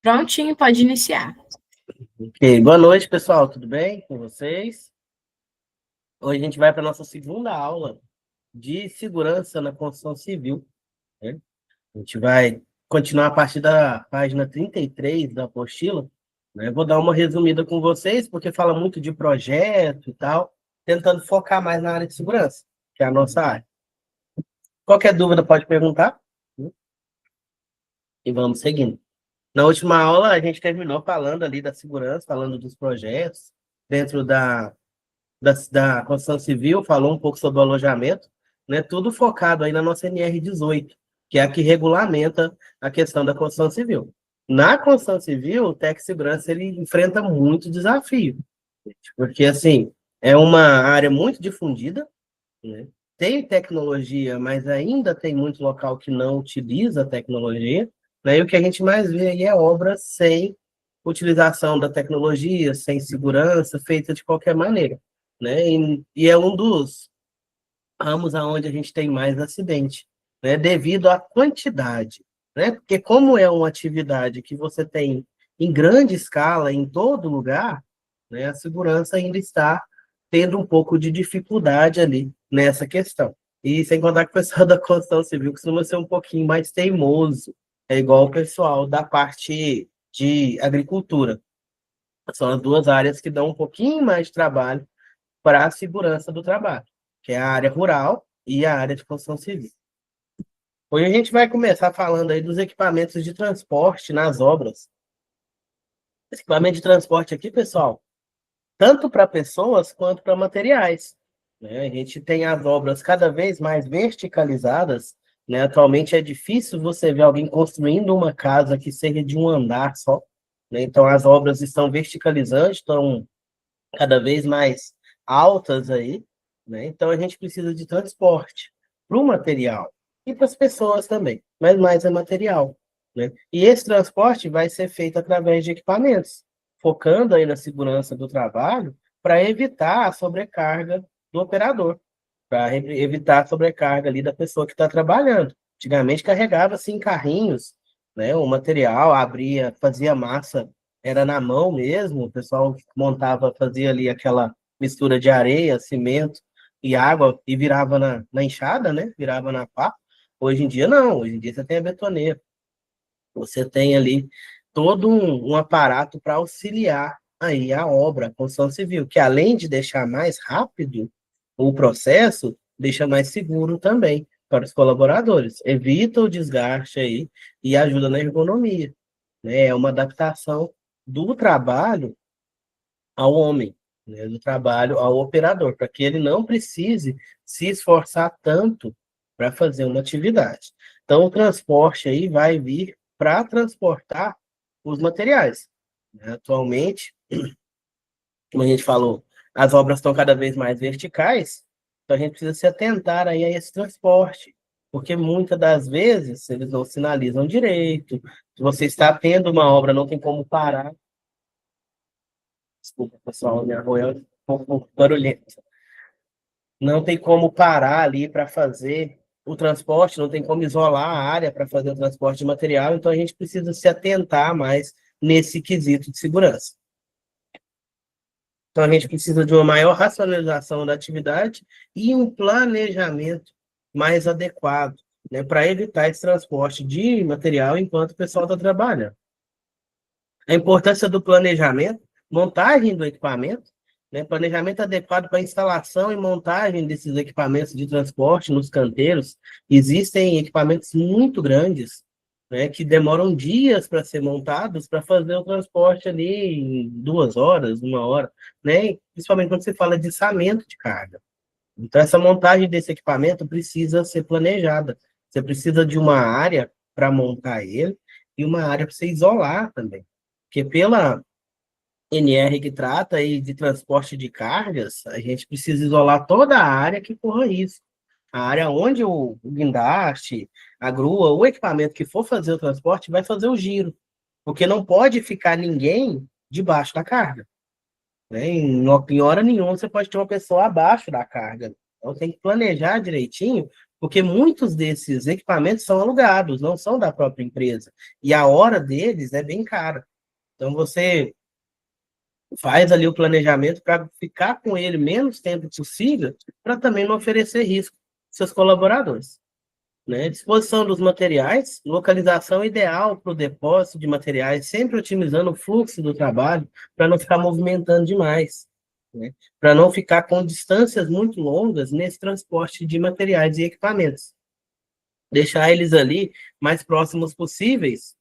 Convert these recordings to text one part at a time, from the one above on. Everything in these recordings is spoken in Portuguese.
Prontinho, pode iniciar. Ok, boa noite, pessoal. Tudo bem com vocês? Hoje a gente vai para a nossa segunda aula de segurança na construção civil, né? A gente vai continuar a partir da página 33 da apostila, né? Vou dar uma resumida com vocês, porque fala muito de projeto e tal, tentando focar mais na área de segurança, que é a nossa área. Qualquer dúvida pode perguntar, né? E vamos seguindo. Na última aula, a gente terminou falando ali da segurança, falando dos projetos, dentro da construção civil, falou um pouco sobre o alojamento, né? Tudo focado aí na nossa NR18, que é a que regulamenta a questão da construção civil. Na construção civil, o Tec Segurança ele enfrenta muito desafio, porque assim é uma área muito difundida, né? Tem tecnologia, mas ainda tem muito local que não utiliza a tecnologia, né? E o que a gente mais vê aí é obras sem utilização da tecnologia, sem segurança, feita de qualquer maneira, né? E é um dos ramos aonde a gente tem mais acidente, né? Devido à quantidade, né? Porque como é uma atividade que você tem em grande escala, em todo lugar, né? A segurança ainda está tendo um pouco de dificuldade ali nessa questão. E sem contar que o pessoal da construção civil costuma ser um pouquinho mais teimoso, é igual o pessoal da parte de agricultura. São as duas áreas que dão um pouquinho mais de trabalho para a segurança do trabalho, que é a área rural e a área de construção civil. Hoje a gente vai começar falando aí dos equipamentos de transporte nas obras. Esse equipamento de transporte aqui, pessoal, tanto para pessoas quanto para materiais, né? A gente tem as obras cada vez mais verticalizadas, né? Atualmente é difícil você ver alguém construindo uma casa que seja de um andar só, né? Então as obras estão verticalizando, estão cada vez mais altas aí, né? Então a gente precisa de transporte para o material e para as pessoas também, mas mais é material, né? E esse transporte vai ser feito através de equipamentos, focando aí na segurança do trabalho para evitar a sobrecarga do operador, para evitar a sobrecarga ali da pessoa que está trabalhando. Antigamente carregava-se em carrinhos, né, o material, abria, fazia massa, era na mão mesmo, o pessoal montava, fazia ali aquela mistura de areia, cimento e água e virava na enxada, né, virava na pá. Hoje em dia não, hoje em dia você tem a betoneira, você tem ali todo um aparato para auxiliar aí a obra, a construção civil, que além de deixar mais rápido o processo, deixa mais seguro também para os colaboradores. Evita o desgaste aí e ajuda na ergonomia, né? É uma adaptação do trabalho ao homem, né? Do trabalho ao operador, para que ele não precise se esforçar tanto para fazer uma atividade. Então, o transporte aí vai vir para transportar os materiais, né? Atualmente, como a gente falou, as obras estão cada vez mais verticais, então a gente precisa se atentar aí a esse transporte, porque muitas das vezes eles não sinalizam direito, se você está tendo uma obra, não tem como parar. Desculpa, pessoal, minha rua é um pouco barulhenta. Não tem como parar ali para fazer o transporte, não tem como isolar a área para fazer o transporte de material, então a gente precisa se atentar mais nesse quesito de segurança. Então, a gente precisa de uma maior racionalização da atividade e um planejamento mais adequado, né, para evitar esse transporte de material enquanto o pessoal está trabalhando. A importância do planejamento, montagem do equipamento, né, planejamento adequado para instalação e montagem desses equipamentos de transporte nos canteiros. Existem equipamentos muito grandes, né, que demoram dias para ser montados para fazer o transporte ali em 2 horas, 1 hora, né, principalmente quando você fala de içamento de carga. Então, essa montagem desse equipamento precisa ser planejada. Você precisa de uma área para montar ele e uma área para você isolar também. Porque pela NR que trata aí de transporte de cargas, a gente precisa isolar toda a área que corra risco. A área onde o guindaste, a grua, o equipamento que for fazer o transporte vai fazer o giro. Porque não pode ficar ninguém debaixo da carga, né? Em hora nenhuma você pode ter uma pessoa abaixo da carga. Então tem que planejar direitinho Porque muitos desses equipamentos são alugados, não são da própria empresa. E a hora deles é bem cara. Então, você faz ali o planejamento para ficar com ele menos tempo possível, para também não oferecer risco aos seus colaboradores. Né? Disposição dos materiais, localização ideal para o depósito de materiais, sempre otimizando o fluxo do trabalho para não ficar movimentando demais, né? Para não ficar com distâncias muito longas nesse transporte de materiais e equipamentos. Deixar eles ali mais próximos possíveis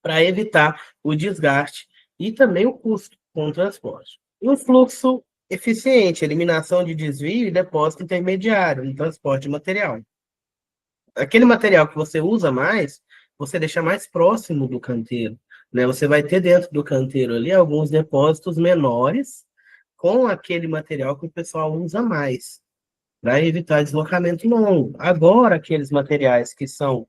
para evitar o desgaste e também o custo com o transporte. E um fluxo eficiente, eliminação de desvio e depósito intermediário no transporte de material. Aquele material que você usa mais, você deixa mais próximo do canteiro, né? Você vai ter dentro do canteiro ali alguns depósitos menores com aquele material que o pessoal usa mais, para evitar deslocamento longo. Agora, aqueles materiais que são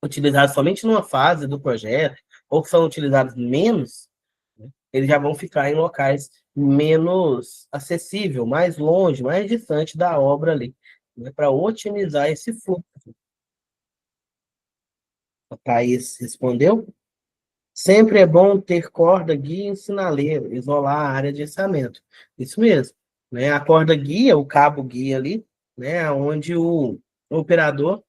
utilizados somente numa fase do projeto, ou que são utilizados menos, né, eles já vão ficar em locais menos acessível, mais longe, mais distante da obra ali, né, para otimizar esse fluxo. A Thaís respondeu. Sempre é bom ter corda guia e sinaleiro, isolar a área de içamento. Isso mesmo. Né? A corda guia, o cabo guia ali, né? Onde o operador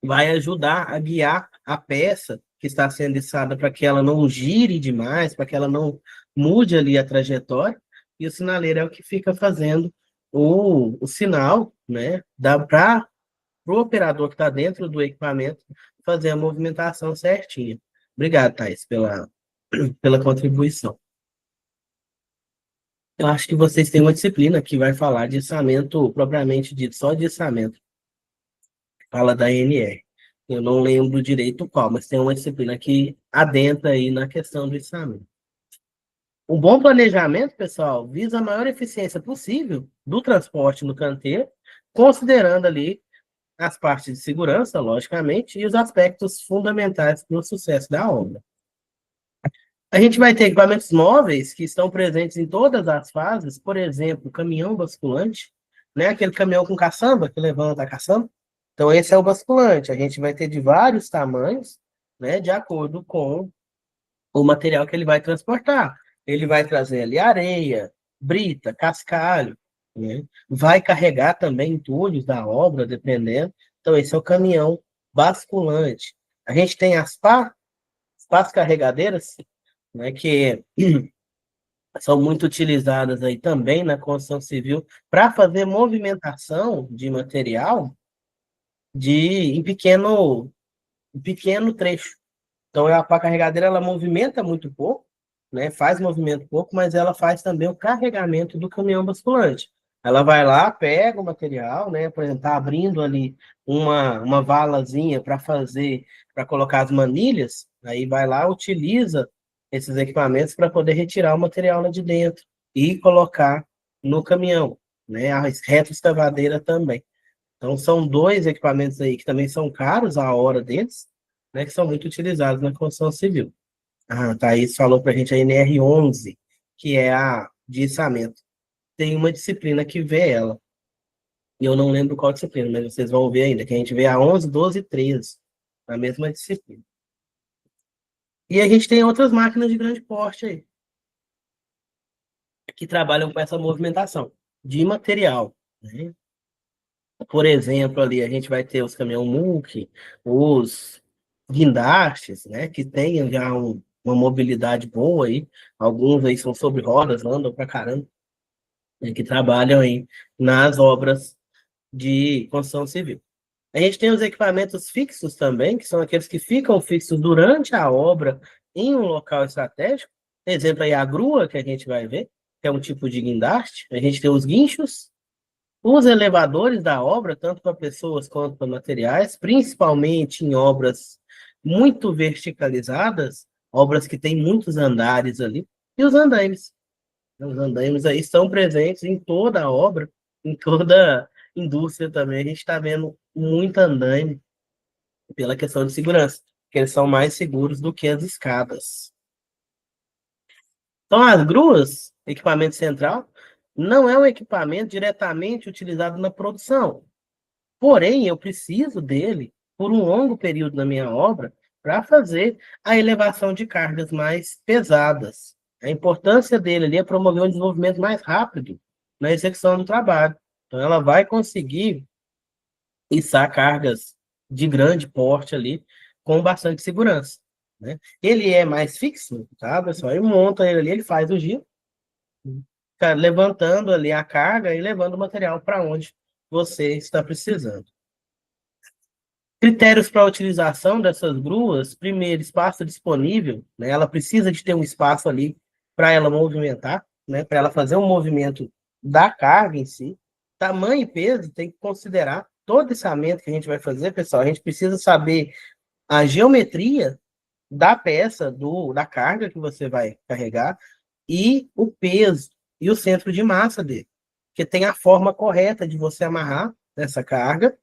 vai ajudar a guiar a peça que está sendo içada para que ela não gire demais, para que ela não mude ali a trajetória, e o sinaleiro é o que fica fazendo o sinal, né? Dá para o operador que está dentro do equipamento fazer a movimentação certinha. Obrigado, Thais, pela contribuição. Eu acho que vocês têm uma disciplina que vai falar de içamento propriamente dito, só de içamento. Fala da ANR. Eu não lembro direito qual, mas tem uma disciplina que adentra aí na questão do içamento. Um bom planejamento, pessoal, visa a maior eficiência possível do transporte no canteiro, considerando ali as partes de segurança, logicamente, e os aspectos fundamentais para o sucesso da obra. A gente vai ter equipamentos móveis que estão presentes em todas as fases, por exemplo, caminhão basculante, né? Aquele caminhão com caçamba que levanta a caçamba. Então, esse é o basculante. A gente vai ter de vários tamanhos, né? De acordo com o material que ele vai transportar. Ele vai trazer ali areia, brita, cascalho, né? Vai carregar também entulhos da obra, dependendo. Então, esse é o caminhão basculante. A gente tem as pás carregadeiras, né, que são muito utilizadas aí também na construção civil para fazer movimentação de material em pequeno trecho. Então, a pá carregadeira, ela movimenta muito pouco, né? Faz movimento pouco, mas ela faz também o carregamento do caminhão basculante. Ela vai lá, pega o material, né? Por exemplo, tá abrindo ali uma valazinha para colocar as manilhas, aí vai lá, utiliza esses equipamentos para poder retirar o material lá de dentro e colocar no caminhão, né? A reta escavadeira também. Então, são dois equipamentos aí que também são caros a hora deles, né, que são muito utilizados na construção civil. A Thaís falou para a gente a NR11, que é a de içamento. Tem uma disciplina que vê ela, e eu não lembro qual disciplina, mas vocês vão ver ainda, que a gente vê a 11, 12 e 13, na mesma disciplina. E a gente tem outras máquinas de grande porte aí, que trabalham com essa movimentação de material, né? Por exemplo, ali a gente vai ter os caminhão MUC, os guindastes, né, que têm já uma mobilidade boa aí. Alguns aí são sobre rodas, andam pra caramba, né, que trabalham aí nas obras de construção civil. A gente tem os equipamentos fixos também, que são aqueles que ficam fixos durante a obra em um local estratégico. Exemplo aí a grua, que a gente vai ver, que é um tipo de guindaste. A gente tem os guinchos, os elevadores da obra, tanto para pessoas quanto para materiais, principalmente em obras muito verticalizadas, obras que têm muitos andares ali, e os andaimes. Os andaimes aí estão presentes em toda a obra, em toda a indústria também. A gente está vendo muito andaime pela questão de segurança, que eles são mais seguros do que as escadas. Então, as gruas, equipamento central, não é um equipamento diretamente utilizado na produção, Porém, eu preciso dele por um longo período na minha obra para fazer a elevação de cargas mais pesadas. A importância dele ali é promover um desenvolvimento mais rápido na execução do trabalho. Então, ela vai conseguir içar cargas de grande porte ali com bastante segurança, né? Ele é mais fixo, tá, pessoal? Ele monta ele ali, ele faz o giro, tá levantando ali a carga e levando o material para onde você está precisando. Critérios para a utilização dessas gruas: primeiro, espaço disponível, né? Ela precisa de ter um espaço ali para ela movimentar, né? Para ela fazer um movimento da carga em si. Tamanho e peso, tem que considerar todo esse aumento que a gente vai fazer, pessoal. A gente precisa saber a geometria da peça, da carga que você vai carregar, e o peso e o centro de massa dele, que tem a forma correta de você amarrar essa carga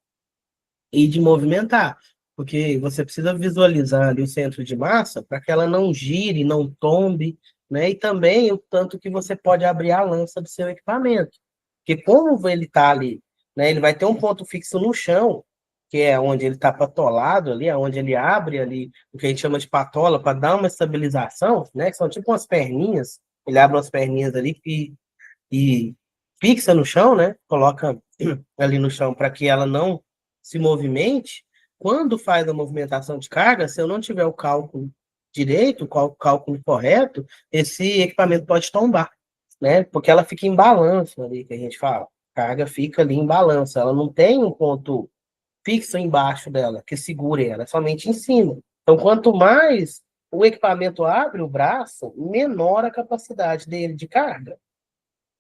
e de movimentar, porque você precisa visualizar ali o centro de massa para que ela não gire, não tombe, né? E também o tanto que você pode abrir a lança do seu equipamento, porque como ele está ali, né? Ele vai ter um ponto fixo no chão, que é onde ele está patolado ali, onde ele abre ali o que a gente chama de patola para dar uma estabilização, né? Que são tipo umas perninhas, ele abre umas perninhas ali e fixa no chão, né? Coloca ali no chão para que ela não se movimente. Quando faz a movimentação de carga, se eu não tiver o cálculo direito, o cálculo correto, esse equipamento pode tombar, né? Porque ela fica em balanço ali, que a gente fala. A carga fica ali em balanço, ela não tem um ponto fixo embaixo dela, que segure ela, é somente em cima. Então, quanto mais o equipamento abre o braço, menor a capacidade dele de carga,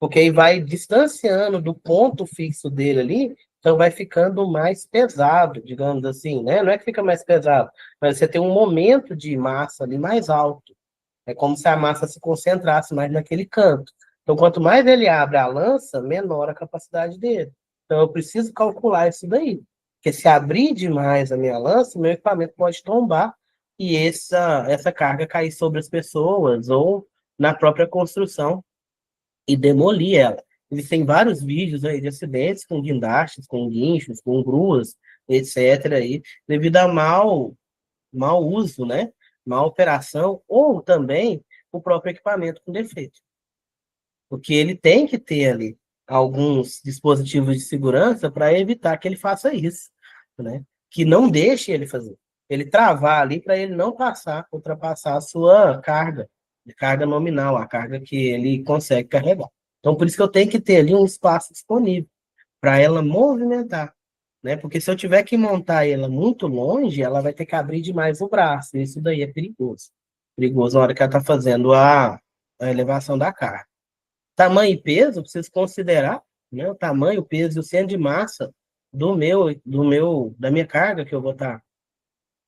porque aí vai distanciando do ponto fixo dele ali, então vai ficando mais pesado, digamos assim, né? Não é que fica mais pesado, mas você tem um momento de massa ali mais alto. É como se a massa se concentrasse mais naquele canto. Então, quanto mais ele abre a lança, menor a capacidade dele. Então, eu preciso calcular isso daí. Porque se abrir demais a minha lança, meu equipamento pode tombar e essa carga cair sobre as pessoas ou na própria construção e demolir ela. Existem vários vídeos aí de acidentes com guindastes, com guinchos, com gruas, etc. aí, devido a mau uso, né? Má operação, ou também o próprio equipamento com defeito. Porque ele tem que ter ali alguns dispositivos de segurança para evitar que ele faça isso, né? Que não deixe ele fazer. Ele travar ali para ele não ultrapassar a sua carga, de carga nominal, a carga que ele consegue carregar. Então, por isso que eu tenho que ter ali um espaço disponível para ela movimentar, né? Porque se eu tiver que montar ela muito longe, ela vai ter que abrir demais o braço. E isso daí é perigoso. Perigoso na hora que ela está fazendo a elevação da carga. Tamanho e peso, preciso considerar, né? O tamanho, o peso e o centro de massa da minha carga que eu vou estar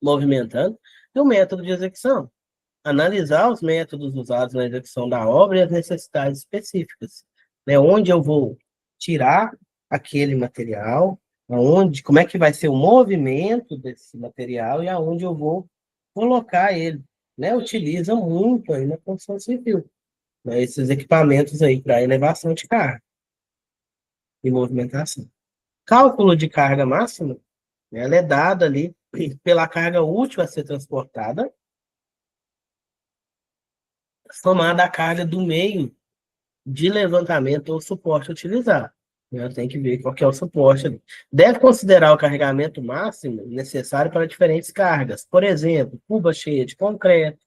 movimentando, e o método de execução. Analisar os métodos usados na execução da obra e as necessidades específicas, né? Onde eu vou tirar aquele material, como é que vai ser o movimento desse material e aonde eu vou colocar ele, né? Utiliza muito aí na construção civil, né? Esses equipamentos aí para elevação de carga e movimentação. Cálculo de carga máxima, né? Ela é dada ali pela carga útil a ser transportada, somada à carga do meio de levantamento ou suporte utilizado. Tem que ver qual que é o suporte ali. Deve considerar o carregamento máximo necessário para diferentes cargas. Por exemplo, cuba cheia de concreto,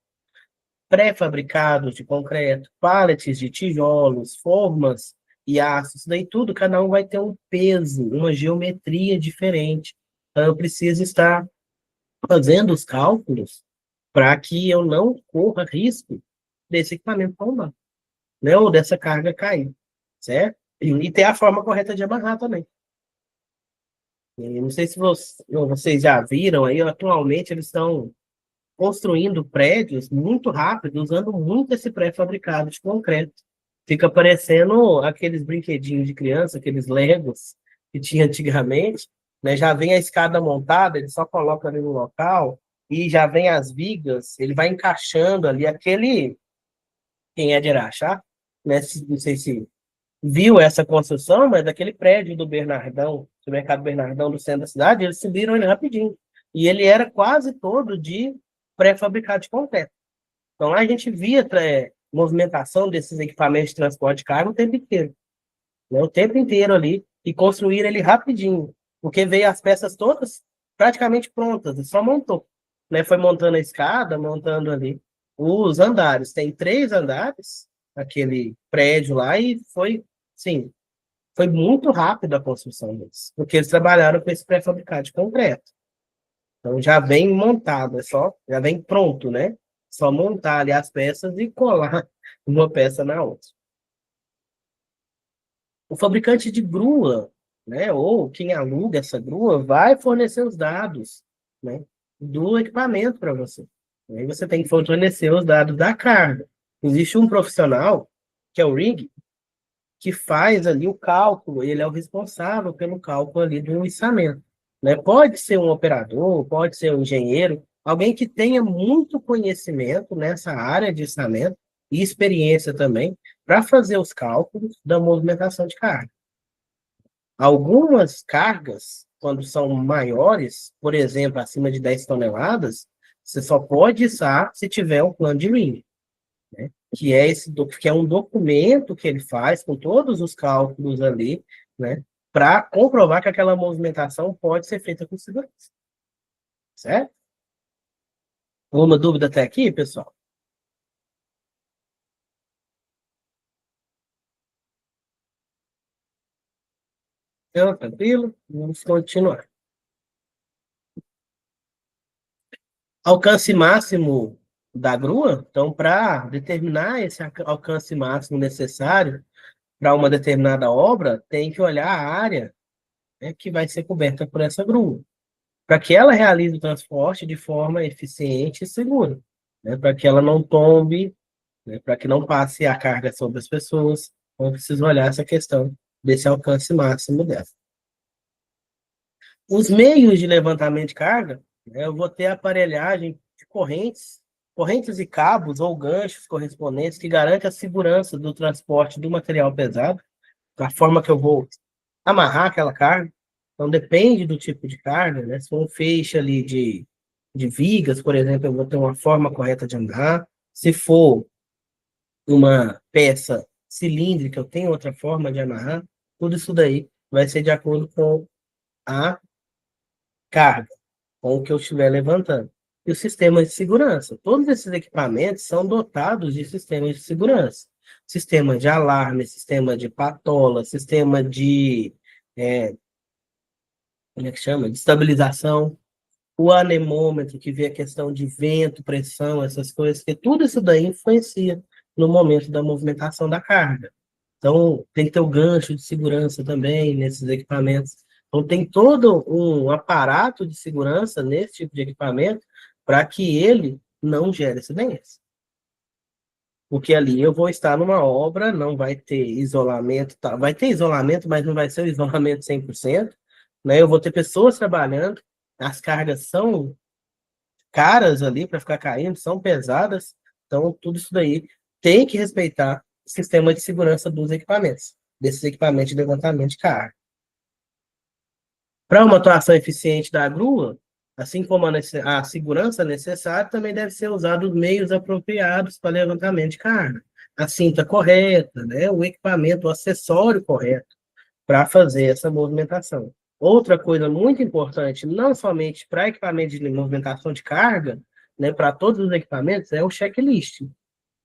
pré-fabricados de concreto, pallets de tijolos, formas e aços. Isso daí tudo, cada um vai ter um peso, uma geometria diferente. Então, eu preciso estar fazendo os cálculos para que eu não corra risco desse equipamento tombar, né? Ou dessa carga cair, certo? E ter a forma correta de amarrar também. E não sei se vocês já viram aí, atualmente eles estão construindo prédios muito rápido, usando muito esse pré-fabricado de concreto. Fica parecendo aqueles brinquedinhos de criança, aqueles Legos que tinha antigamente, né? Já vem a escada montada, ele só coloca ali no local e já vem as vigas, ele vai encaixando ali aquele, quem é de Araxá, né? Não sei se viu essa construção, mas aquele prédio do Bernardão, do Mercado Bernardão, do centro da cidade, eles subiram ele rapidinho. E ele era quase todo de pré-fabricado de concreto. Então, lá a gente via movimentação desses equipamentos de transporte de carga o tempo inteiro. Né? O tempo inteiro ali, e construir ele rapidinho. Porque veio as peças todas praticamente prontas, e só montou. Né? Foi montando a escada, montando ali os andares. Tem 3 andares, aquele prédio lá, e foi, sim, foi muito rápido a construção deles. Porque eles trabalharam com esse pré-fabricado de concreto. Então já vem montado, já vem pronto, né? Só montar ali as peças e colar uma peça na outra. O fabricante de grua, né, ou quem aluga essa grua, vai fornecer os dados, né, do equipamento para você. Aí você tem que fornecer os dados da carga. Existe um profissional, que é o rig, que faz ali o cálculo, ele é o responsável pelo cálculo ali do içamento. Né? Pode ser um operador, pode ser um engenheiro, alguém que tenha muito conhecimento nessa área de içamento e experiência também para fazer os cálculos da movimentação de carga. Algumas cargas, quando são maiores, por exemplo, acima de 10 toneladas, você só pode içar se tiver um plano de ring, né? Que é um documento que ele faz com todos os cálculos ali, né? Para comprovar que aquela movimentação pode ser feita com segurança. Certo? Alguma dúvida até aqui, pessoal? Então, tranquilo? Vamos continuar. Alcance máximo da grua. Então, para determinar esse alcance máximo necessário para uma determinada obra, tem que olhar a área, né, que vai ser coberta por essa grua, para que ela realize o transporte de forma eficiente e segura, né, para que ela não tombe, né, para que não passe a carga sobre as pessoas. Então, preciso olhar essa questão desse alcance máximo dela. Os meios de levantamento de carga, né, eu vou ter aparelhagem de correntes e cabos ou ganchos correspondentes que garantem a segurança do transporte do material pesado, da forma que eu vou amarrar aquela carga. Então, depende do tipo de carga, né? Se for um feixe ali de vigas, por exemplo, eu vou ter uma forma correta de amarrar. Se for uma peça cilíndrica, eu tenho outra forma de amarrar. Tudo isso daí vai ser de acordo com a carga, com o que eu estiver levantando. E o sistema de segurança. Todos esses equipamentos são dotados de sistemas de segurança. Sistema de alarme, sistema de patola, sistema de, como é que chama? De estabilização, o anemômetro, que vê a questão de vento, pressão, essas coisas, que tudo isso daí influencia no momento da movimentação da carga. Então, tem que ter o gancho de segurança também nesses equipamentos. Então, tem todo um aparato de segurança nesse tipo de equipamento para que ele não gere acidentes. Porque ali eu vou estar numa obra, não vai ter isolamento, tá? Vai ter isolamento, mas não vai ser o isolamento 100%, né? Eu vou ter pessoas trabalhando, as cargas são caras ali para ficar caindo, são pesadas, então tudo isso daí tem que respeitar o sistema de segurança dos equipamentos, desses equipamentos de levantamento de carga. Para uma atuação eficiente da grua, assim como a segurança necessária, também deve ser usado os meios apropriados para levantamento de carga. A cinta correta, né, o equipamento, o acessório correto para fazer essa movimentação. Outra coisa muito importante, não somente para equipamentos de movimentação de carga, né, para todos os equipamentos, é o checklist.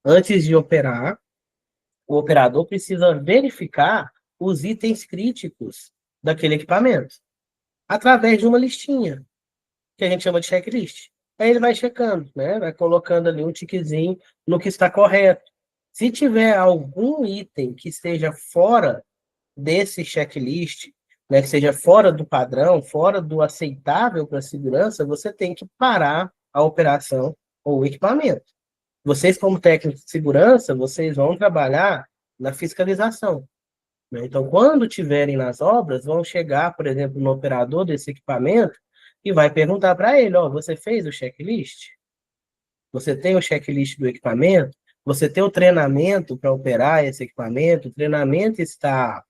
Antes de operar, o operador precisa verificar os itens críticos daquele equipamento, através de uma listinha, que a gente chama de checklist. Aí ele vai checando, né? Vai colocando ali um tiquezinho no que está correto. Se tiver algum item que esteja fora desse checklist, né, que seja fora do padrão, fora do aceitável para a segurança, você tem que parar a operação ou o equipamento. Vocês, como técnicos de segurança, vocês vão trabalhar na fiscalização. Né? Então, quando tiverem nas obras, vão chegar, por exemplo, no operador desse equipamento e vai perguntar para ele, ó, você fez o checklist? Você tem o checklist do equipamento? você ter o treinamento para operar esse equipamento, o treinamento está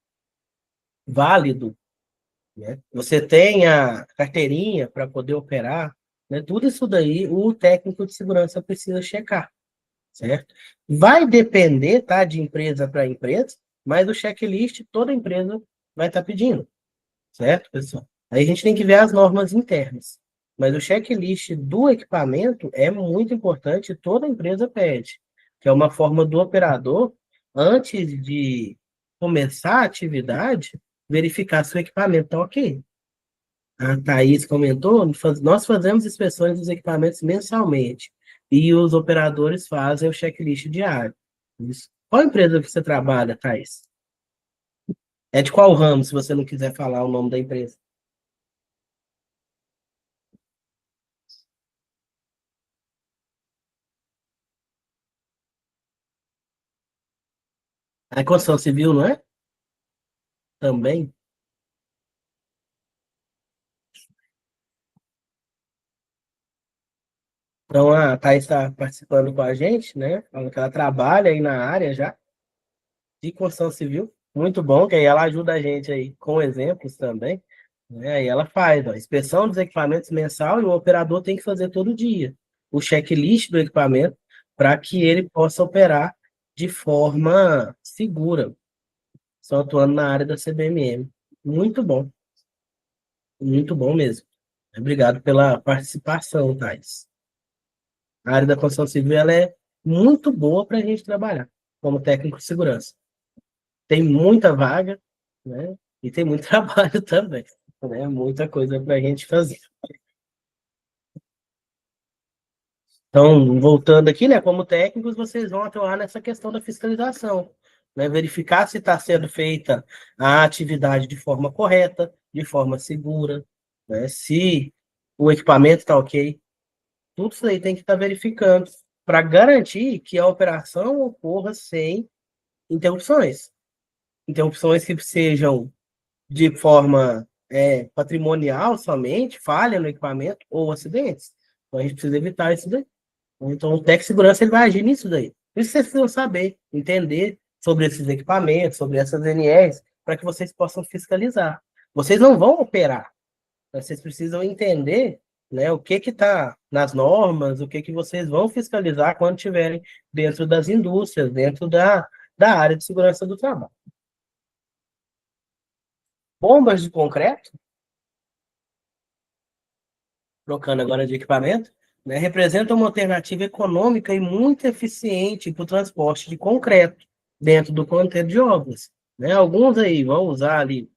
válido, né? Você tem a carteirinha para poder operar, né? Tudo isso daí o técnico de segurança precisa checar, certo? Vai depender, tá, de empresa para empresa, mas o checklist toda empresa vai estar pedindo, certo, pessoal? Aí a gente tem que ver as normas internas. Mas o checklist do equipamento é muito importante, toda empresa pede, que é uma forma do operador, antes de começar a atividade, verificar se o equipamento está ok. A Thaís comentou, nós fazemos inspeções dos equipamentos mensalmente e os operadores fazem o checklist diário. Isso. Qual empresa que você trabalha, Thaís? É de qual ramo, se você não quiser falar o nome da empresa? É construção civil, não é? Também. Então, a Thaís está participando com a gente, né? Falando que ela trabalha aí na área já de construção civil. Muito bom, que aí ela ajuda a gente aí com exemplos também. Né? Aí ela faz, ó, inspeção dos equipamentos mensal e o operador tem que fazer todo dia o checklist do equipamento para que ele possa operar de forma segura, só atuando na área da CBMM. Muito bom mesmo. Obrigado pela participação, Thais. A área da construção civil ela é muito boa para a gente trabalhar como técnico de segurança. Tem muita vaga, né? E tem muito trabalho também, né? Muita coisa para a gente fazer. Então, voltando aqui, né? Como técnicos, vocês vão atuar nessa questão da fiscalização, né? Verificar se está sendo feita a atividade de forma correta, de forma segura, né? Se o equipamento está ok. Tudo isso aí tem que estar verificando para garantir que a operação ocorra sem interrupções. Interrupções que sejam de forma patrimonial somente, falha no equipamento ou acidentes. Então a gente precisa evitar isso daí. Então o técnico de segurança ele vai agir nisso daí. Por isso vocês precisam saber, entender sobre esses equipamentos, sobre essas NRs, para que vocês possam fiscalizar. Vocês não vão operar, vocês precisam entender, né, o que está nas normas, o que vocês vão fiscalizar quando estiverem dentro das indústrias, dentro da área de segurança do trabalho. Bombas de concreto, trocando agora de equipamento, né, representam uma alternativa econômica e muito eficiente para o transporte de concreto dentro do canteiro de obras. Né? Alguns aí vão usar ali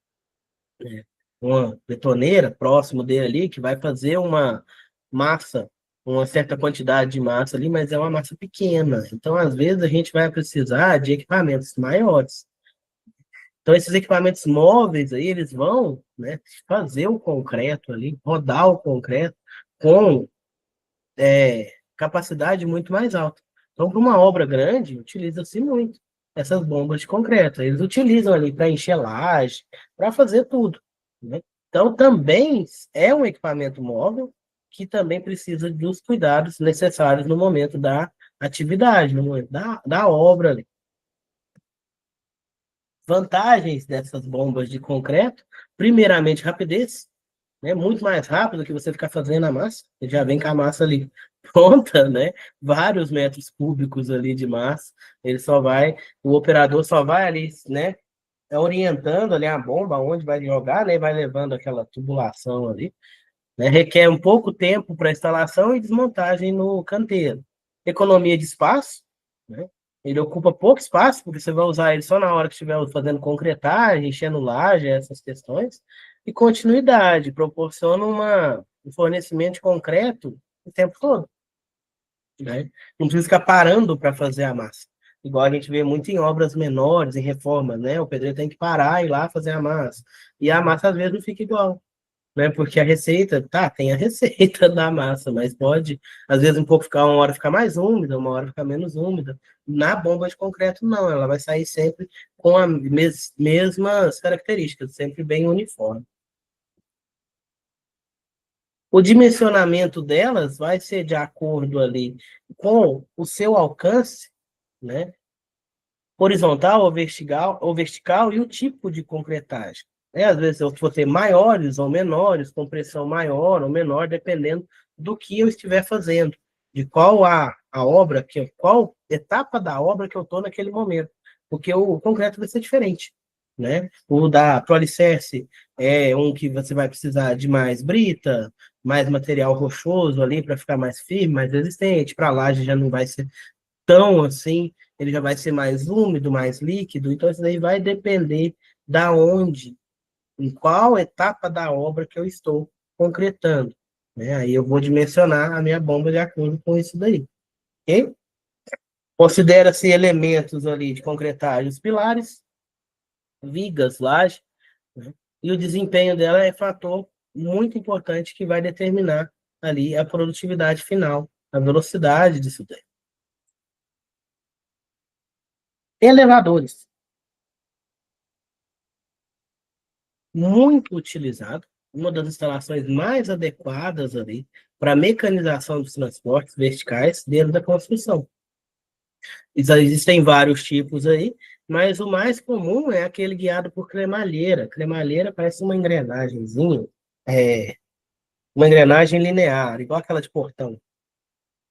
uma betoneira próximo dele ali, que vai fazer uma massa, uma certa quantidade de massa ali, mas é uma massa pequena. Então, às vezes, a gente vai precisar de equipamentos maiores. Então, esses equipamentos móveis aí, eles vão, né, fazer o concreto ali, rodar o concreto com capacidade muito mais alta. Então, para uma obra grande, utiliza-se muito essas bombas de concreto. Eles utilizam ali para encher laje, para fazer tudo, né? Então, também é um equipamento móvel que também precisa dos cuidados necessários no momento da atividade, no momento da obra ali. Vantagens dessas bombas de concreto, primeiramente, rapidez, né? Muito mais rápido que você ficar fazendo a massa. Você já vem com a massa ali pronta, né? Vários metros cúbicos ali de massa. Ele só vai, o operador só vai ali, né? Orientando ali a bomba, onde vai jogar, né? Vai levando aquela tubulação ali. Né? Requer um pouco tempo para instalação e desmontagem no canteiro. Economia de espaço, né? Ele ocupa pouco espaço, porque você vai usar ele só na hora que estiver fazendo concretagem, enchendo laje, essas questões. E continuidade, proporciona um fornecimento de concreto o tempo todo. Né? Não precisa ficar parando para fazer a massa. Igual a gente vê muito em obras menores, em reformas, né? O pedreiro tem que parar e ir lá fazer a massa. E a massa às vezes não fica igual, né? Porque a receita, tá, tem a receita da massa, mas pode, às vezes, um pouco ficar, uma hora ficar mais úmida, uma hora ficar menos úmida. Na bomba de concreto, não, ela vai sair sempre com as mesmas características, sempre bem uniforme. O dimensionamento delas vai ser de acordo ali com o seu alcance, né? Horizontal ou vertical e o tipo de concretagem. Às vezes eu vou ter maiores ou menores, com pressão maior ou menor, dependendo do que eu estiver fazendo, de qual a obra, qual etapa da obra que eu estou naquele momento. Porque o concreto vai ser diferente. Né? O da Proalicerce é um que você vai precisar de mais brita, mais material rochoso ali para ficar mais firme, mais resistente. Para a laje já não vai ser tão assim, ele já vai ser mais úmido, mais líquido, então isso daí vai depender da onde, em qual etapa da obra que eu estou concretando. Né? Aí eu vou dimensionar a minha bomba de acordo com isso daí. Ok? Considera-se elementos ali de concretagem os pilares, vigas, laje, né? E o desempenho dela é fator muito importante que vai determinar ali a produtividade final, a velocidade disso daí. Elevadores. Muito utilizado, uma das instalações mais adequadas ali para a mecanização dos transportes verticais dentro da construção. Existem vários tipos aí, mas o mais comum é aquele guiado por cremalheira. Cremalheira parece uma engrenagemzinha, é, uma engrenagem linear, igual aquela de portão,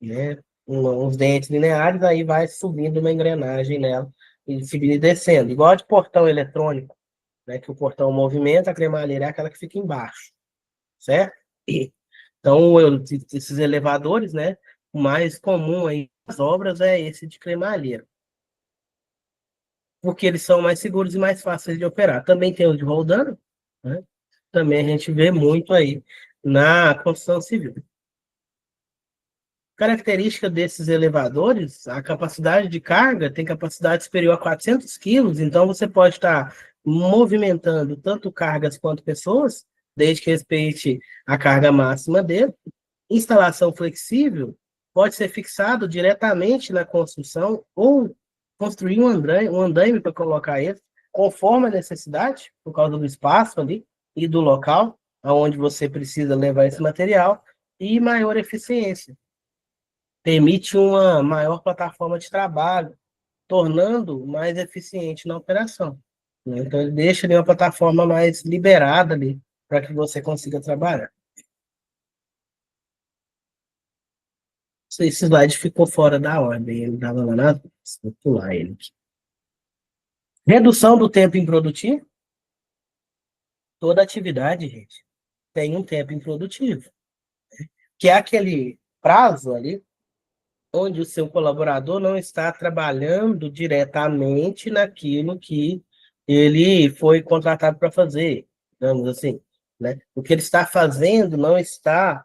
né? Uns dentes lineares, aí vai subindo uma engrenagem nela, e subindo e descendo, igual a de portão eletrônico, né? Que o portão movimenta, a cremalheira é aquela que fica embaixo, certo? Então, esses elevadores, né? O mais comum aí nas obras é esse de cremalheira, porque eles são mais seguros e mais fáceis de operar. Também tem o de roldana, né? Também a gente vê muito aí na construção civil. Característica desses elevadores, a capacidade de carga tem capacidade superior a 400 quilos, então você pode estar movimentando tanto cargas quanto pessoas, desde que respeite a carga máxima dele. Instalação flexível pode ser fixado diretamente na construção ou construir um andaime para colocar ele, conforme a necessidade, por causa do espaço ali e do local aonde você precisa levar esse material, e maior eficiência. Permite uma maior plataforma de trabalho, tornando mais eficiente na operação. Né? Então, ele deixa ali uma plataforma mais liberada ali, para que você consiga trabalhar. Esse slide ficou fora da ordem, ele estava lá na. Vou pular ele aqui. Redução do tempo improdutivo. Toda atividade, gente, tem um tempo improdutivo, que é aquele prazo ali onde o seu colaborador não está trabalhando diretamente naquilo que ele foi contratado para fazer, digamos assim, né? O que ele está fazendo não está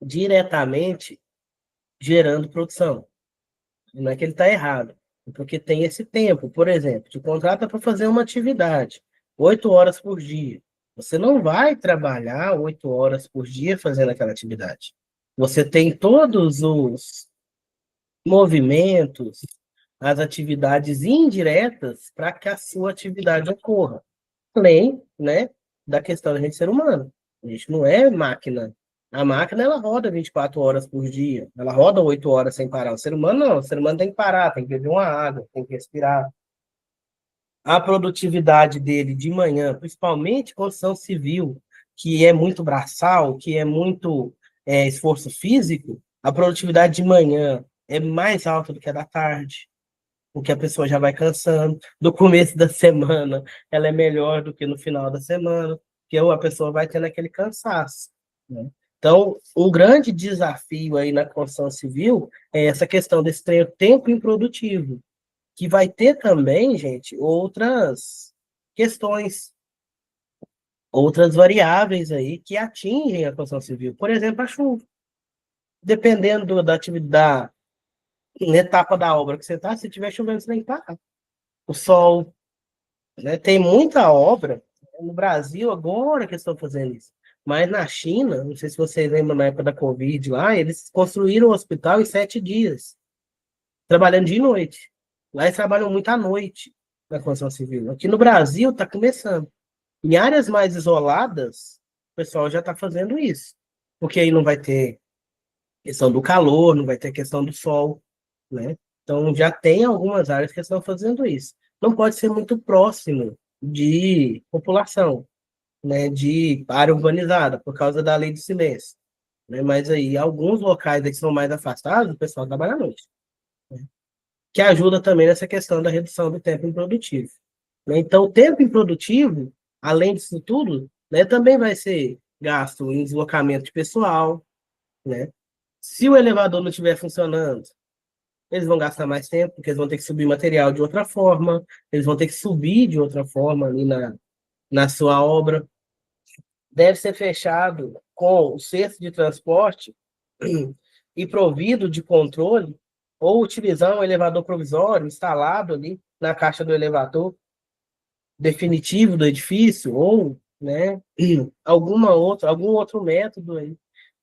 diretamente gerando produção. Não é que ele está errado, é porque tem esse tempo. Por exemplo, te contrata para fazer uma atividade, 8 horas por dia. Você não vai trabalhar 8 horas por dia fazendo aquela atividade. Você tem todos os movimentos, as atividades indiretas para que a sua atividade ocorra. Além, né, da questão da gente ser humano. A gente não é máquina. A máquina, ela roda 24 horas por dia. Ela roda 8 horas sem parar. O ser humano, não. O ser humano tem que parar, tem que beber uma água, tem que respirar. A produtividade dele de manhã, principalmente construção civil, que é muito braçal, que é muito esforço físico, a produtividade de manhã é mais alta do que a da tarde, porque a pessoa já vai cansando. Do começo da semana, ela é melhor do que no final da semana, porque a pessoa vai tendo aquele cansaço. Né? Então, um grande desafio aí na construção civil é essa questão desse tempo improdutivo, que vai ter também, gente, outras questões, outras variáveis aí que atingem a construção civil. Por exemplo, a chuva. Dependendo da atividade, na etapa da obra que você está, se tiver chovendo, você tem que parar. O sol, né? Tem muita obra no Brasil agora que estão fazendo isso. Mas na China, não sei se vocês lembram na época da Covid lá, eles construíram o hospital em 7 dias, trabalhando dia e noite. Lá eles trabalham muito à noite na construção civil. Aqui no Brasil está começando. Em áreas mais isoladas, o pessoal já está fazendo isso. Porque aí não vai ter questão do calor, não vai ter questão do sol, né? Então, já tem algumas áreas que estão fazendo isso. Não pode ser muito próximo de população, né, de área urbanizada, por causa da lei do silêncio. Né? Mas aí, alguns locais que são mais afastados, o pessoal trabalha à noite, que ajuda também nessa questão da redução do tempo improdutivo. Né? Então, o tempo improdutivo, além disso tudo, né, também vai ser gasto em deslocamento de pessoal, né? Se o elevador não estiver funcionando, eles vão gastar mais tempo, porque eles vão ter que subir material de outra forma, eles vão ter que subir de outra forma ali na sua obra. Deve ser fechado com o cesto de transporte e provido de controle, ou utilizar um elevador provisório instalado ali na caixa do elevador definitivo do edifício, ou, né, algum outro método aí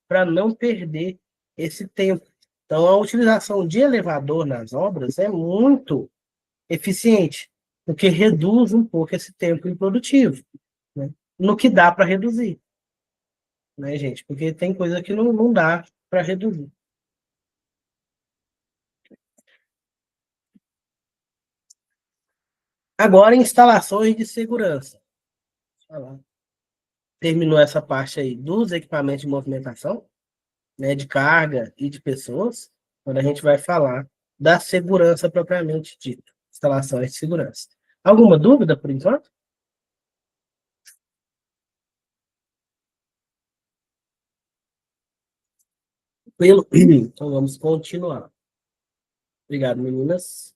para não perder esse tempo. Então, a utilização de elevador nas obras é muito eficiente, porque reduz um pouco esse tempo improdutivo, né? No que dá para reduzir, né, gente? Porque tem coisa que não dá para reduzir. Agora, instalações de segurança. Terminou essa parte aí dos equipamentos de movimentação, né, de carga e de pessoas, quando a gente vai falar da segurança propriamente dita, instalações de segurança. Alguma dúvida por enquanto? Pelo... Então vamos continuar. Obrigado, meninas.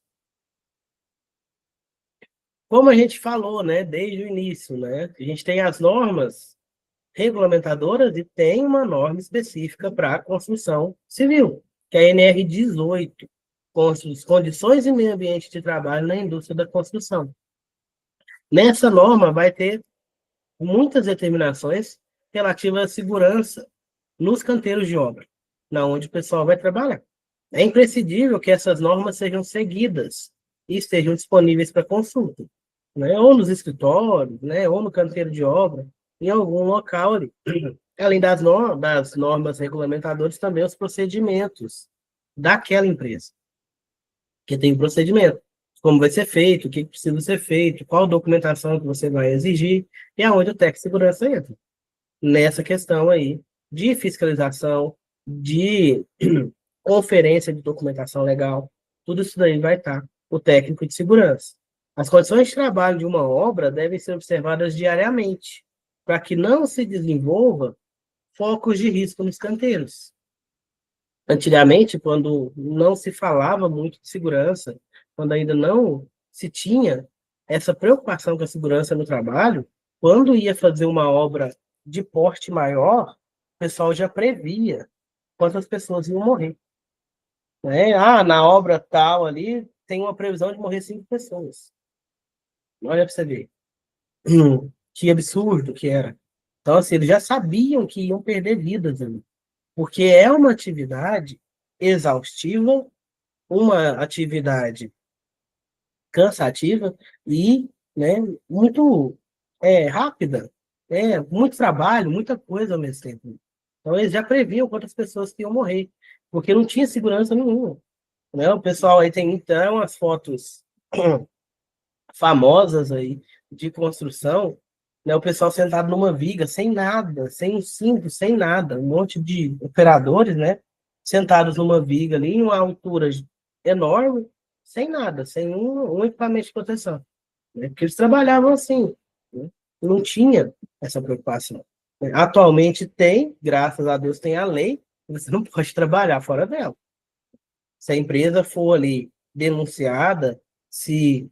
Como a gente falou, né, desde o início, né, a gente tem as normas regulamentadoras e tem uma norma específica para a construção civil, que é a NR18, Condições e Meio Ambiente de Trabalho na Indústria da Construção. Nessa norma vai ter muitas determinações relativas à segurança nos canteiros de obra, na onde o pessoal vai trabalhar. É imprescindível que essas normas sejam seguidas e estejam disponíveis para consulta, né? Ou nos escritórios, né? Ou no canteiro de obra, em algum local ali. Além das normas regulamentadoras, também os procedimentos daquela empresa, que tem um procedimento, como vai ser feito, o que precisa ser feito, qual documentação que você vai exigir, e aonde o técnico de segurança entra nessa questão aí de fiscalização, de conferência de documentação legal, tudo isso daí vai estar o técnico de segurança. As condições de trabalho de uma obra devem ser observadas diariamente, para que não se desenvolva focos de risco nos canteiros. Antigamente, quando não se falava muito de segurança, quando ainda não se tinha essa preocupação com a segurança no trabalho, quando ia fazer uma obra de porte maior, o pessoal já previa quantas pessoas iam morrer. Né? Ah, na obra tal ali tem uma previsão de morrer 5 pessoas. Olha para você ver. Que absurdo que era. Então, assim, eles já sabiam que iam perder vidas ali. Porque é uma atividade exaustiva, uma atividade cansativa e, né, muito rápida. Muito trabalho, muita coisa ao mesmo tempo. Então, eles já previam quantas pessoas que iam morrer, porque não tinha segurança nenhuma. Né? O pessoal aí tem então umas fotos famosas aí de construção, né? O pessoal sentado numa viga, sem nada, sem um cinto, sem nada, um monte de operadores, né? Sentados numa viga ali, em uma altura enorme, sem nada, sem um equipamento de proteção. Né? Porque eles trabalhavam assim, né? Não tinha essa preocupação. Atualmente tem, graças a Deus, tem a lei, você não pode trabalhar fora dela. Se a empresa for ali denunciada, se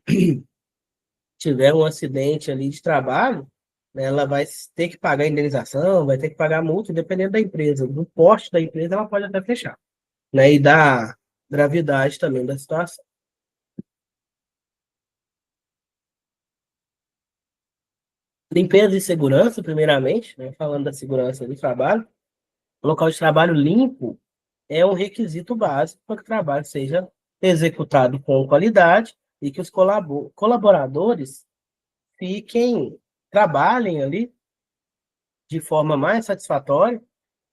tiver um acidente ali de trabalho, né, ela vai ter que pagar indenização, vai ter que pagar multa, dependendo da empresa. Do porte da empresa, ela pode até fechar. Né, e da gravidade também da situação. Limpeza e segurança, primeiramente, né, falando da segurança do trabalho. O local de trabalho limpo é um requisito básico para que o trabalho seja executado com qualidade e que os colaboradores trabalhem ali de forma mais satisfatória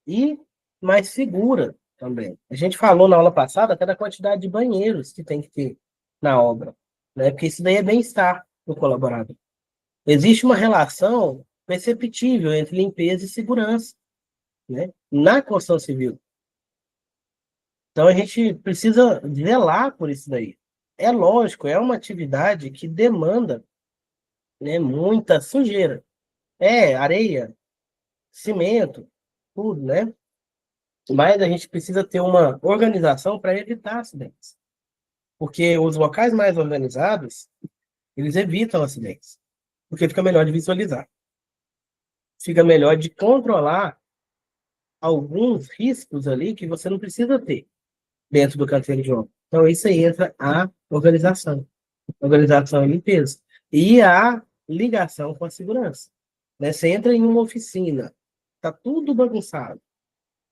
e mais segura também. A gente falou na aula passada até da quantidade de banheiros que tem que ter na obra, né? Porque isso daí é bem-estar do colaborador. Existe uma relação perceptível entre limpeza e segurança, né? Na construção civil. Então a gente precisa zelar por isso daí. É lógico, é uma atividade que demanda, né, muita sujeira. É areia, cimento, tudo, né? Mas a gente precisa ter uma organização para evitar acidentes. Porque os locais mais organizados, eles evitam acidentes. Porque fica melhor de visualizar. Fica melhor de controlar alguns riscos ali que você não precisa ter dentro do canteiro de obra. Então, isso aí entra a organização. Organização e limpeza. E a ligação com a segurança. Né? Você entra em uma oficina, tá tudo bagunçado.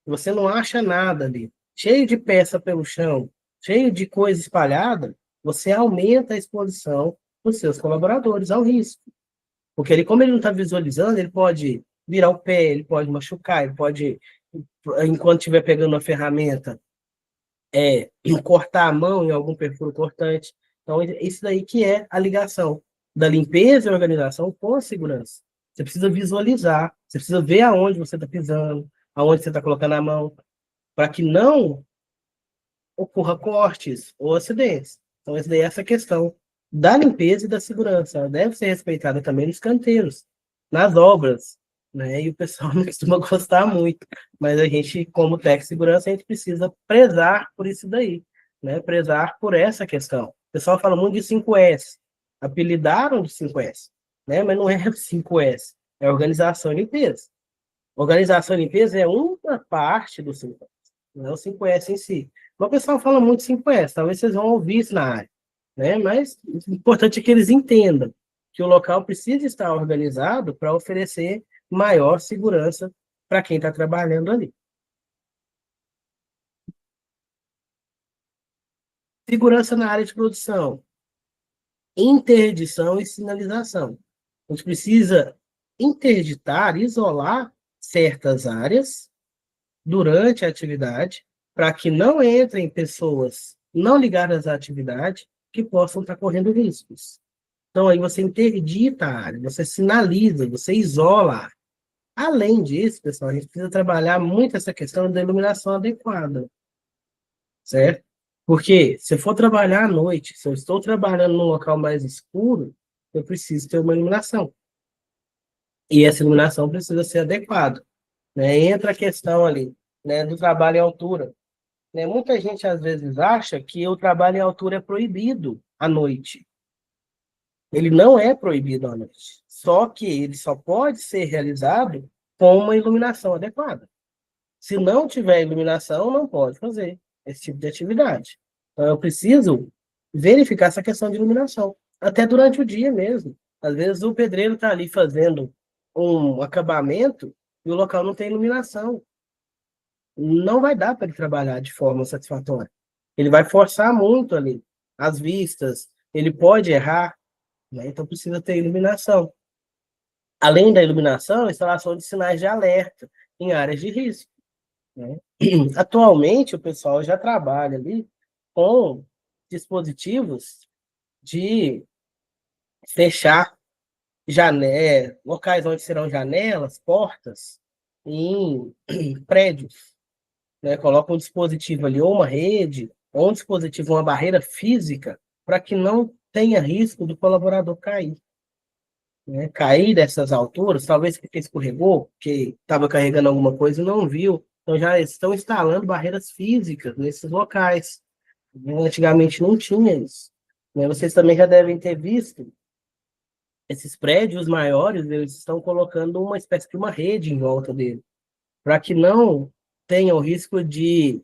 Você não acha nada ali. Cheio de peça pelo chão, cheio de coisa espalhada, você aumenta a exposição dos seus colaboradores ao risco. Porque ele, como ele não está visualizando, ele pode virar o pé, ele pode machucar, ele pode, enquanto estiver pegando a ferramenta, cortar a mão em algum perfuro cortante. Então, isso daí que é a ligação da limpeza e organização com a segurança. Você precisa visualizar, você precisa ver aonde você está pisando, aonde você está colocando a mão, para que não ocorra cortes ou acidentes. Então, essa daí é essa questão da limpeza e da segurança. Ela deve ser respeitada também nos canteiros, nas obras, né? E o pessoal não costuma gostar muito, mas a gente, como técnico de segurança, a gente precisa prezar por isso daí, né? Prezar por essa questão. O pessoal fala muito de 5S, apelidaram de 5S, né? Mas não é 5S, é organização e limpeza. Organização e limpeza é uma parte do 5S, não é o 5S em si. O pessoal fala muito 5S, talvez vocês vão ouvir isso na área, né? Mas o importante é que eles entendam que o local precisa estar organizado para oferecer maior segurança para quem está trabalhando ali. Segurança na área de produção, interdição e sinalização. A gente precisa interditar, isolar certas áreas durante a atividade, para que não entrem pessoas não ligadas à atividade que possam estar correndo riscos. Então, aí você interdita a área, você sinaliza, você isola a área. Além disso, pessoal, a gente precisa trabalhar muito essa questão da iluminação adequada, certo? Porque se eu for trabalhar à noite, se eu estou trabalhando num local mais escuro, eu preciso ter uma iluminação. E essa iluminação precisa ser adequada, né? Entra a questão ali, né, do trabalho em altura. Né? Muita gente, às vezes, acha que o trabalho em altura é proibido à noite. Ele não é proibido à noite. Só que ele só pode ser realizado com uma iluminação adequada. Se não tiver iluminação, não pode fazer esse tipo de atividade. Então, eu preciso verificar essa questão de iluminação, até durante o dia mesmo. Às vezes, o pedreiro está ali fazendo um acabamento e o local não tem iluminação. Não vai dar para ele trabalhar de forma satisfatória. Ele vai forçar muito ali as vistas, ele pode errar, né? Então precisa ter iluminação. Além da iluminação, instalação de sinais de alerta em áreas de risco, né? Atualmente, o pessoal já trabalha ali com dispositivos de fechar locais onde serão janelas, portas, em prédios, né? Coloca um dispositivo ali, ou uma rede, ou um dispositivo, uma barreira física, para que não tenha risco do colaborador cair. Né? Cair dessas alturas, talvez porque escorregou, porque estava carregando alguma coisa e não viu. Então já estão instalando barreiras físicas nesses locais. Antigamente não tinha isso. Né? Vocês também já devem ter visto, esses prédios maiores, eles estão colocando uma espécie de uma rede em volta dele, para que não tenha o risco de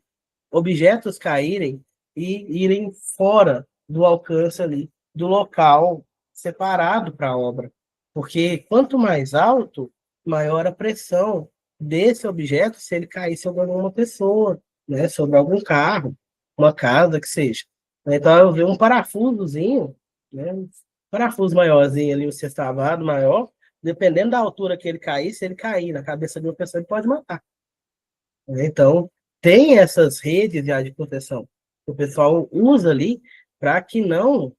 objetos caírem e irem fora do alcance ali, do local separado para a obra. Porque quanto mais alto, maior a pressão desse objeto se ele cair sobre alguma pessoa, né? Sobre algum carro, uma casa que seja. Então, eu vi um parafusozinho, né? Um parafuso maiorzinho ali, um sextavado maior, dependendo da altura que ele cair, se ele cair na cabeça de uma pessoa, ele pode matar. Então, tem essas redes já de proteção que o pessoal usa ali para que não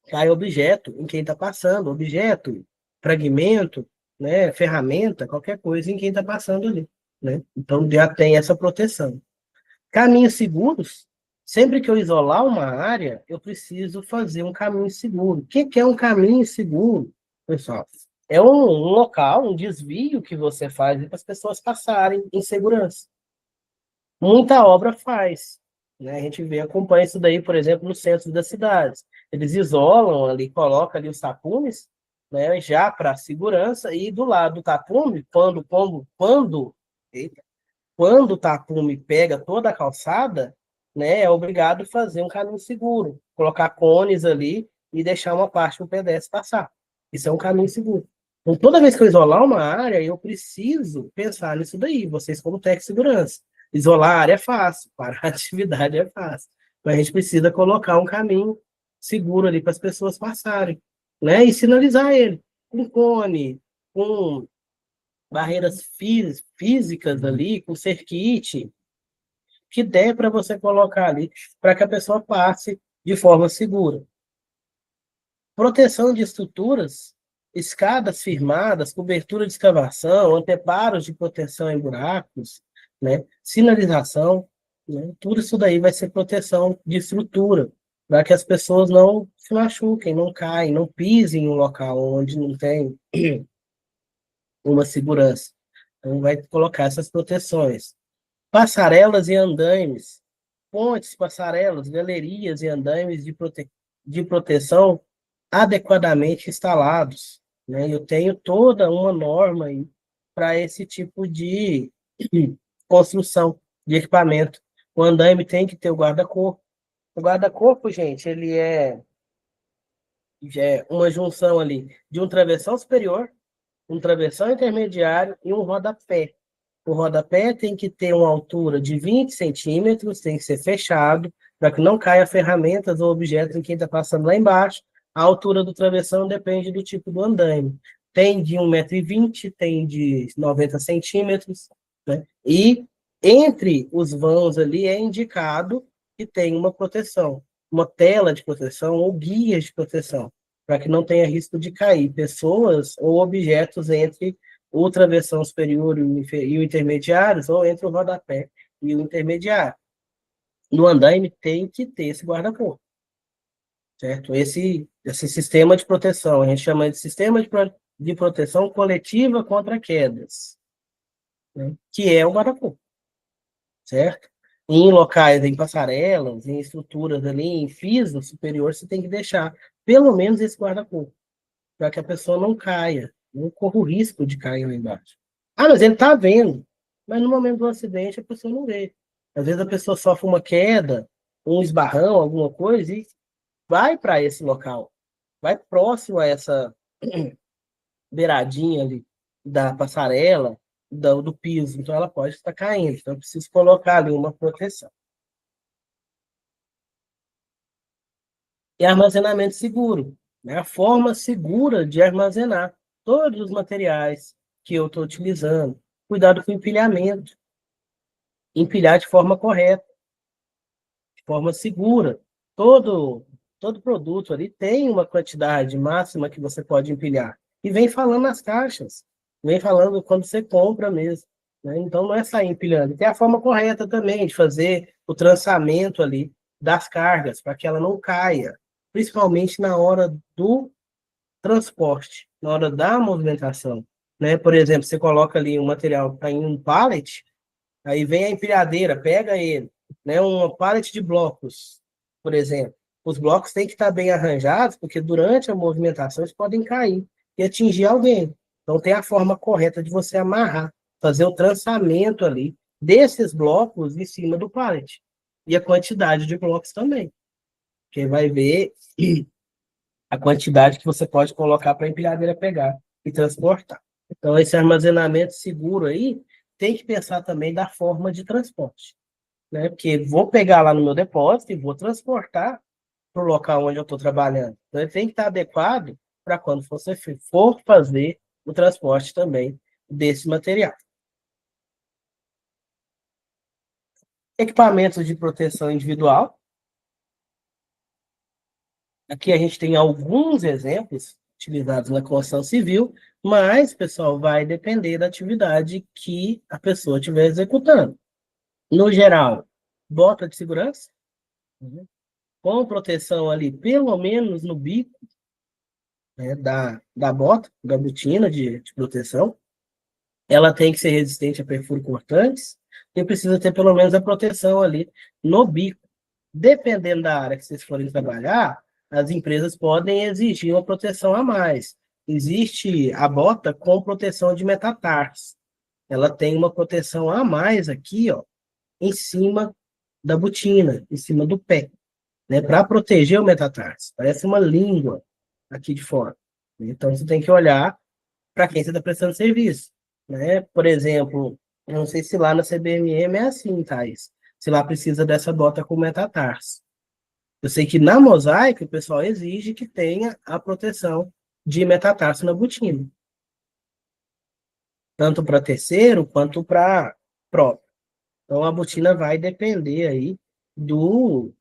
caia objeto em quem está passando, objeto, fragmento, né, ferramenta, qualquer coisa em quem está passando ali, né? Então já tem essa proteção. Caminhos seguros, sempre que eu isolar uma área, eu preciso fazer um caminho seguro. O que é um caminho seguro, pessoal? É um local, um desvio que você faz para as pessoas passarem em segurança. Muita obra faz, né? A gente vê, acompanha isso daí, por exemplo, no centro das cidades. Eles isolam ali, colocam ali os tapumes, né, já para segurança, e do lado do tapume, eita, quando o tapume pega toda a calçada, né, é obrigado a fazer um caminho seguro, colocar cones ali e deixar uma parte para o pedestre passar. Isso é um caminho seguro. Então, toda vez que eu isolar uma área, eu preciso pensar nisso daí, vocês como técnico de segurança. Isolar a área é fácil, parar a atividade é fácil. Mas a gente precisa colocar um caminho seguro ali para as pessoas passarem, né, e sinalizar ele com cone, com barreiras físicas ali, com cerquite, que der para você colocar ali, para que a pessoa passe de forma segura. Proteção de estruturas, escadas firmadas, cobertura de escavação, anteparos de proteção em buracos, né? Sinalização, né? Tudo isso daí vai ser proteção de estrutura, para que as pessoas não se machuquem, não caem, não pisem em um local onde não tem uma segurança. Então, vai colocar essas proteções. Passarelas e andaimes, pontes, passarelas, galerias e andaimes de proteção adequadamente instalados, né? Eu tenho toda uma norma aí para esse tipo de construção de equipamento. O andaime tem que ter o guarda-corpo. O guarda-corpo, gente, ele é uma junção ali de um travessão superior, um travessão intermediário e um rodapé. O rodapé tem que ter uma altura de 20 centímetros, tem que ser fechado, para que não caia ferramentas ou objetos em quem está passando lá embaixo. A altura do travessão depende do tipo do andaime. Tem de 1,20 m, tem de 90 centímetros, né? E entre os vãos ali é indicado que tem uma proteção, uma tela de proteção ou guias de proteção, para que não tenha risco de cair pessoas ou objetos entre o travessão superior e o intermediário, ou entre o rodapé e o intermediário. No andaime tem que ter esse guarda-corpo, certo? Esse sistema de proteção, a gente chama de sistema de proteção coletiva contra quedas, né? Que é o guarda-corpo, certo? Em locais, em passarelas, em estruturas ali, em piso superior, você tem que deixar pelo menos esse guarda-corpo, para que a pessoa não caia, não corra o risco de cair lá embaixo. Ah, mas ele está vendo. Mas no momento do acidente a pessoa não vê. Às vezes a pessoa sofre uma queda, um esbarrão, alguma coisa, e vai para esse local. Vai próximo a essa beiradinha ali da passarela, do piso. Então ela pode estar caindo. Então eu preciso colocar ali uma proteção. E armazenamento seguro, né? A forma segura de armazenar todos os materiais que eu estou utilizando. Cuidado com o empilhamento. Empilhar de forma correta, de forma segura. Todo produto ali tem uma quantidade máxima que você pode empilhar. E vem falando nas caixas. Vem falando quando você compra mesmo, né? Então não é sair empilhando. Tem a forma correta também de fazer o trançamento ali das cargas, para que ela não caia, principalmente na hora do transporte, na hora da movimentação, né? Por exemplo, você coloca ali um material para em um pallet, aí vem a empilhadeira, pega ele, né? Uma pallet de blocos, por exemplo. Os blocos têm que estar bem arranjados, porque durante a movimentação eles podem cair e atingir alguém. Então tem a forma correta de você amarrar, fazer o trançamento ali desses blocos em cima do pallet. E a quantidade de blocos também. Quem vai ver a quantidade que você pode colocar para a empilhadeira pegar e transportar. Então, esse armazenamento seguro aí tem que pensar também da forma de transporte, né? Porque vou pegar lá no meu depósito e vou transportar para o local onde eu estou trabalhando. Então, ele tem que estar adequado para quando você for fazer o transporte também desse material. Equipamentos de proteção individual. Aqui a gente tem alguns exemplos utilizados na construção civil, mas, pessoal, vai depender da atividade que a pessoa estiver executando. No geral, bota de segurança, né, com proteção ali, pelo menos no bico, né, da bota, da botina de proteção. Ela tem que ser resistente a perfuro cortantes e precisa ter pelo menos a proteção ali no bico. Dependendo da área que vocês forem trabalhar, as empresas podem exigir uma proteção a mais. Existe a bota com proteção de metatarso. Ela tem uma proteção a mais aqui, ó, em cima da botina, em cima do pé, né, para proteger o metatarso. Parece uma língua aqui de fora. Então, você tem que olhar para quem você está prestando serviço, né? Por exemplo, eu não sei se lá na CBMM é assim, Thais. Se lá precisa dessa bota com metatarso. Eu sei que na Mosaic o pessoal exige que tenha a proteção de metatarso na botina. Tanto para terceiro quanto para próprio. Então a botina vai depender aí do,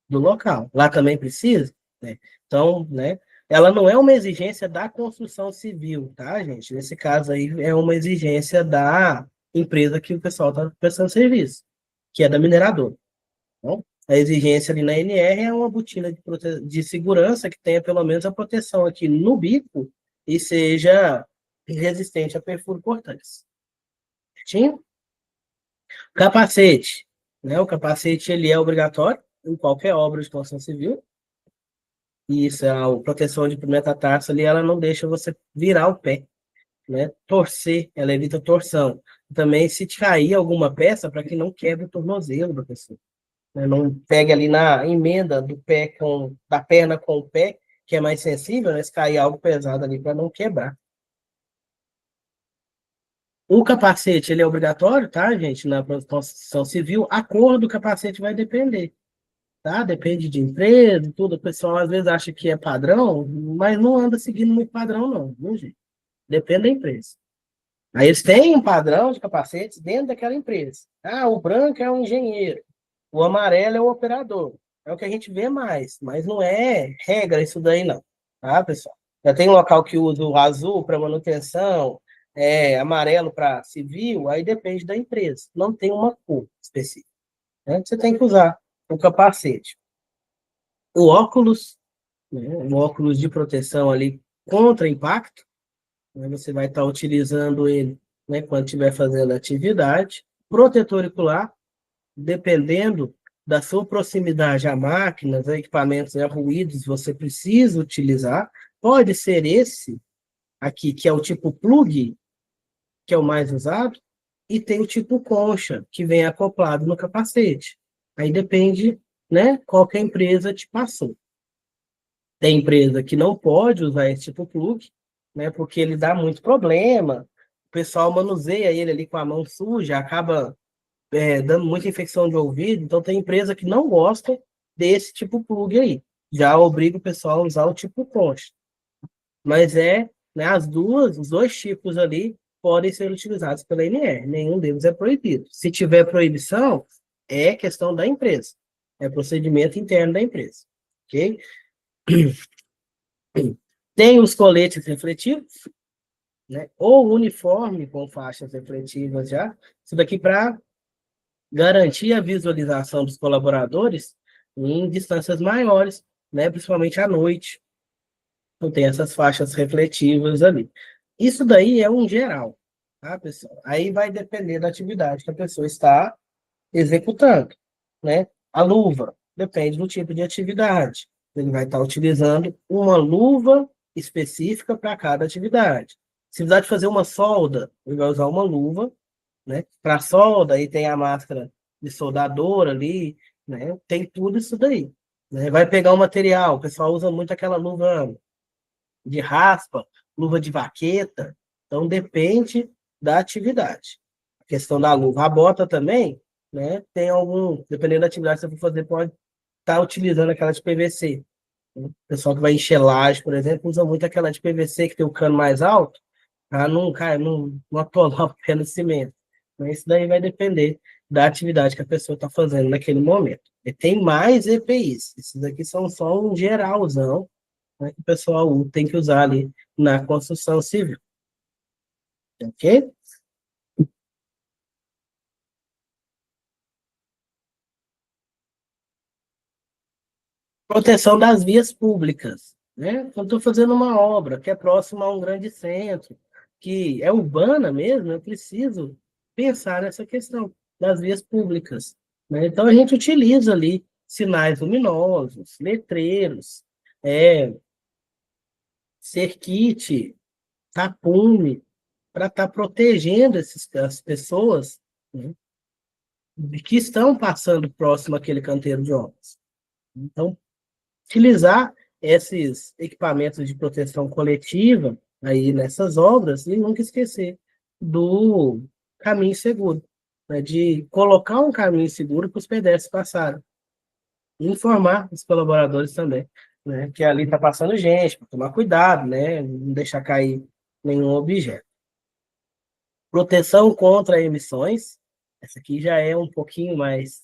do local. Lá também precisa, né? Então, né? Ela não é uma exigência da construção civil, tá, gente? Nesse caso aí é uma exigência da empresa que o pessoal está prestando serviço, que é da mineradora. Então, a exigência ali na NR é uma botina de segurança que tenha pelo menos a proteção aqui no bico e seja resistente a perfuro cortantes. Certinho? Capacete. Né? O capacete ele é obrigatório em qualquer obra de construção civil. E isso, a proteção de metatarso ali, ela não deixa você virar o pé, né? Torcer, ela evita torção. Também se cair alguma peça, para que não quebre o tornozelo da pessoa. Né? Não pegue ali na emenda do pé da perna com o pé, que é mais sensível, né? Se cair algo pesado ali para não quebrar. O capacete, ele é obrigatório, tá, gente? Na construção civil, a cor do capacete vai depender, tá? Depende de empresa e tudo. O pessoal às vezes acha que é padrão, mas não anda seguindo muito padrão, não, viu, gente? Depende da empresa. Aí eles têm um padrão de capacetes dentro daquela empresa. Ah, o branco é o engenheiro, o amarelo é o operador. É o que a gente vê mais, mas não é regra isso daí, não. Tá, pessoal? Já tem local que usa o azul para manutenção, amarelo para civil, aí depende da empresa. Não tem uma cor específica. Né? Você tem que usar o capacete. O óculos, né? O óculos de proteção ali contra impacto, né? Você vai estar utilizando ele, né, quando estiver fazendo atividade. Protetor auricular, dependendo da sua proximidade a máquinas, a equipamentos, a ruídos, você precisa utilizar. Pode ser esse aqui, que é o tipo plug, que é o mais usado, e tem o tipo concha, que vem acoplado no capacete. Aí depende, né, qual que a empresa te passou. Tem empresa que não pode usar esse tipo plug, né, porque ele dá muito problema. O pessoal manuseia ele ali com a mão suja, acaba dando muita infecção de ouvido. Então tem empresa que não gosta desse tipo plug aí. Já obriga o pessoal a usar o tipo concha. Mas né, os dois tipos ali podem ser utilizados pela NR. Nenhum deles é proibido. Se tiver proibição, é questão da empresa. É procedimento interno da empresa. Ok? Tem os coletes refletivos, né? Ou uniforme com faixas refletivas já. Isso daqui para garantir a visualização dos colaboradores em distâncias maiores, né? Principalmente à noite. Então tem essas faixas refletivas ali. Isso daí é um geral, tá, pessoal? Aí vai depender da atividade que a pessoa está executando, né? A luva depende do tipo de atividade. Ele vai estar utilizando uma luva específica para cada atividade. Se precisar de fazer uma solda, ele vai usar uma luva, né? Para solda, aí tem a máscara de soldador ali, né? Tem tudo isso daí. Né? Vai pegar o material, o pessoal usa muito aquela luva de raspa, luva de vaqueta. Então, depende da atividade. A questão da luva. A bota também, né? Tem algum, dependendo da atividade que você for fazer, pode estar utilizando aquela de PVC. O pessoal que vai encher laje, por exemplo, usa muito aquela de PVC que tem o cano mais alto, para não atolar o pé no cimento. Mas isso daí vai depender da atividade que a pessoa está fazendo naquele momento. E tem mais EPIs. Esses aqui são só um geralzão, né, que o pessoal tem que usar ali na construção civil. Ok? Proteção das vias públicas, né? Quando estou fazendo uma obra que é próxima a um grande centro, que é urbana mesmo, eu preciso pensar nessa questão das vias públicas, né? Então a gente utiliza ali sinais luminosos, letreiros, cerquite, tapume, para estar protegendo as pessoas, né, que estão passando próximo àquele canteiro de obras. Então, utilizar esses equipamentos de proteção coletiva aí nessas obras e nunca esquecer do caminho seguro, né, de colocar um caminho seguro para os pedestres passarem. E informar os colaboradores também, né, que ali está passando gente, para tomar cuidado, né, não deixar cair nenhum objeto. Proteção contra emissões, essa aqui já é um pouquinho mais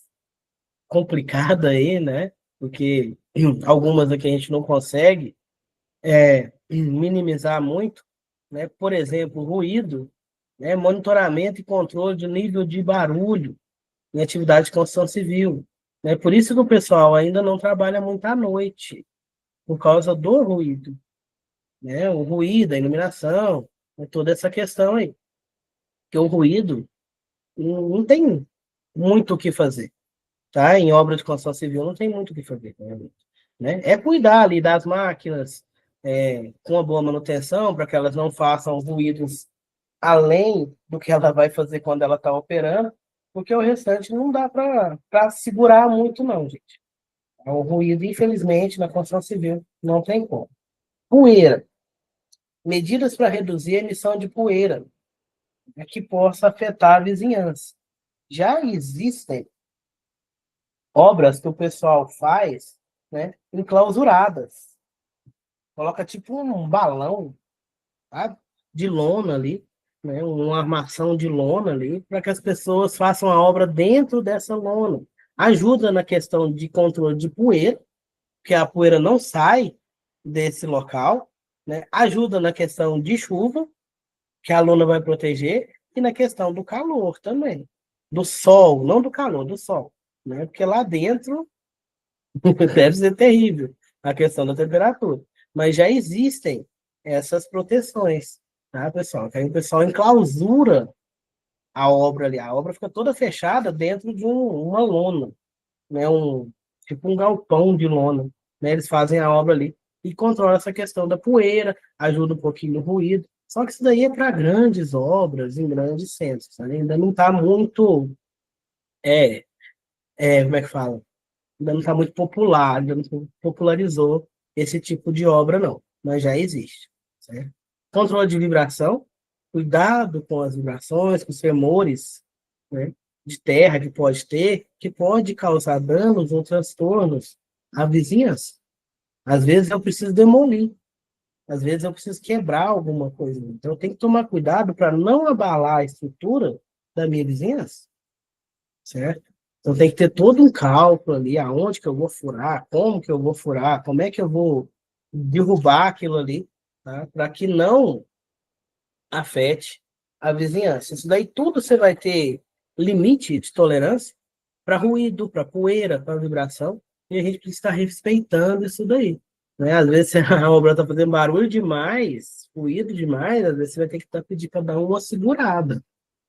complicada aí, né, porque algumas aqui a gente não consegue minimizar muito, né? Por exemplo, ruído, né? Monitoramento e controle de nível de barulho em atividade de construção civil. Né? Por isso que o pessoal ainda não trabalha muito à noite, por causa do ruído, né? O ruído, a iluminação, né? Toda essa questão aí. Porque o ruído não tem muito o que fazer, tá? Em obra de construção civil não tem muito o que fazer, né? É cuidar ali das máquinas, com uma boa manutenção, para que elas não façam ruídos além do que ela vai fazer quando ela está operando, porque o restante não dá para segurar muito, não, gente. O ruído, infelizmente, na construção civil não tem como. Poeira. Medidas para reduzir a emissão de poeira, né, que possa afetar a vizinhança. Já existem obras que o pessoal faz, né, enclausuradas. Coloca tipo um balão, sabe, de lona ali, né, uma armação de lona ali, para que as pessoas façam a obra dentro dessa lona. Ajuda na questão de controle de poeira, que a poeira não sai desse local, né? Ajuda na questão de chuva, que a lona vai proteger, e na questão do calor também. Do sol, não do calor, do sol. Né? Porque lá dentro deve ser terrível a questão da temperatura. Mas já existem essas proteções, tá, pessoal? Que aí o pessoal enclausura a obra ali. A obra fica toda fechada dentro de uma lona, né? Tipo um galpão de lona. Né? Eles fazem a obra ali e controlam essa questão da poeira, ajuda um pouquinho no ruído. Só que isso daí é para grandes obras, em grandes centros. Né? Ainda não está muito. É, como é que fala? Ainda não está muito popular, ainda não popularizou esse tipo de obra, não. Mas já existe. Certo? Controle de vibração, cuidado com as vibrações, com os tremores, né, de terra que pode ter, que pode causar danos ou transtornos à vizinhança. Às vezes eu preciso demolir, às vezes eu preciso quebrar alguma coisa. Então eu tenho que tomar cuidado para não abalar a estrutura da minha vizinhança, certo? Então tem que ter todo um cálculo ali, aonde que eu vou furar, como que eu vou furar, como é que eu vou derrubar aquilo ali, tá? Para que não afete a vizinhança. Isso daí tudo você vai ter limite de tolerância para ruído, para poeira, para vibração, e a gente precisa estar respeitando isso daí. Né? Às vezes a obra está fazendo barulho demais, ruído demais, às vezes você vai ter que pedir para dar uma segurada.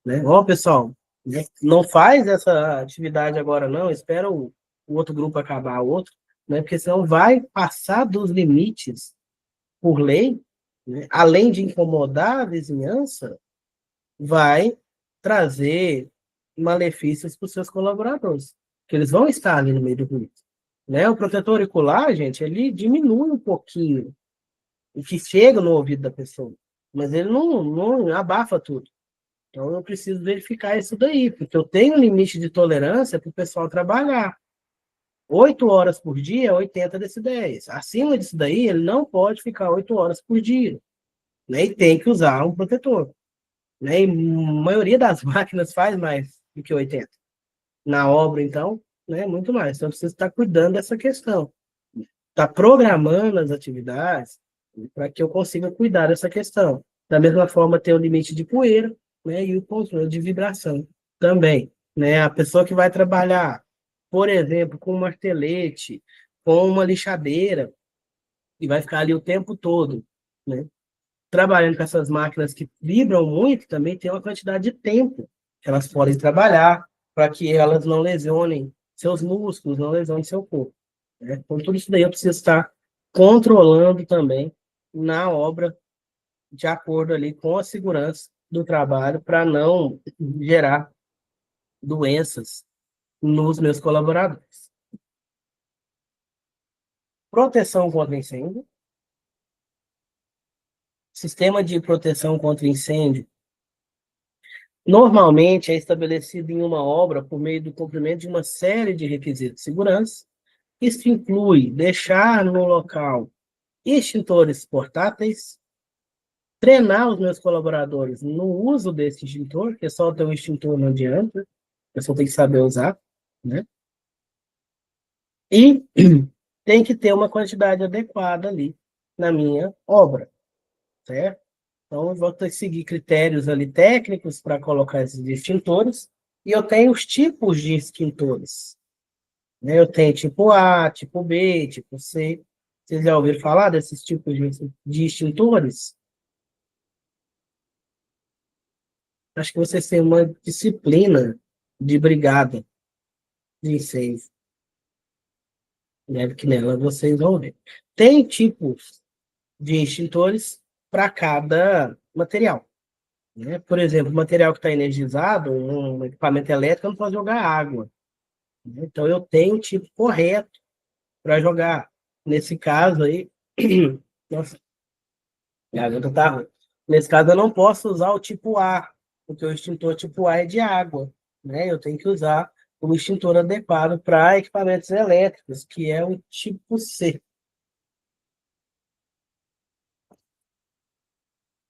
Né? Ó, pessoal, né? Não faz essa atividade agora não, espera o outro grupo acabar, o outro, né? Porque senão vai passar dos limites por lei, né? Além de incomodar a vizinhança, vai trazer malefícios para os seus colaboradores, que eles vão estar ali no meio do ruído. Né? O protetor auricular, gente, ele diminui um pouquinho o que chega no ouvido da pessoa, mas ele não abafa tudo. Então eu preciso verificar isso daí, porque eu tenho um limite de tolerância para o pessoal trabalhar. 8 horas por dia, 80 decibéis. Acima disso daí, ele não pode ficar 8 horas por dia. Né? E tem que usar um protetor. Né? E a maioria das máquinas faz mais do que 80. Na obra, então, né, muito mais. Então, eu preciso estar cuidando dessa questão. Estar programando as atividades para que eu consiga cuidar dessa questão. Da mesma forma, ter o limite de poeira, né, e o controle de vibração também. Né? A pessoa que vai trabalhar, por exemplo, com um martelete, com uma lixadeira, e vai ficar ali o tempo todo, né? Trabalhando com essas máquinas que vibram muito, também tem uma quantidade de tempo que elas podem trabalhar para que elas não lesionem seus músculos, não lesionem seu corpo. Né? Então, tudo isso daí eu preciso estar controlando também na obra, de acordo ali com a segurança do trabalho, para não gerar doenças nos meus colaboradores. Proteção contra incêndio. Sistema de proteção contra incêndio normalmente é estabelecido em uma obra por meio do cumprimento de uma série de requisitos de segurança. Isso inclui deixar no local extintores portáteis, treinar os meus colaboradores no uso desse extintor, porque só ter um extintor não adianta, a pessoa tem que saber usar, né? E tem que ter uma quantidade adequada ali na minha obra, certo? Então, eu vou ter que seguir critérios ali técnicos para colocar esses extintores, e eu tenho os tipos de extintores. Né? Eu tenho tipo A, tipo B, tipo C. Vocês já ouviram falar desses tipos de extintores? Acho que vocês têm uma disciplina de brigada de incêndio, né? Que nela vocês vão ver. Tem tipos de extintores para cada material. Né? Por exemplo, material que está energizado, um equipamento elétrico, eu não posso jogar água. Né? Então, eu tenho o tipo correto para jogar. Nesse caso aí, nossa, a água tá ruim. Nesse caso, eu não posso usar o tipo A, porque o extintor tipo A é de água. Né? Eu tenho que usar o extintor adequado para equipamentos elétricos, que é o tipo C.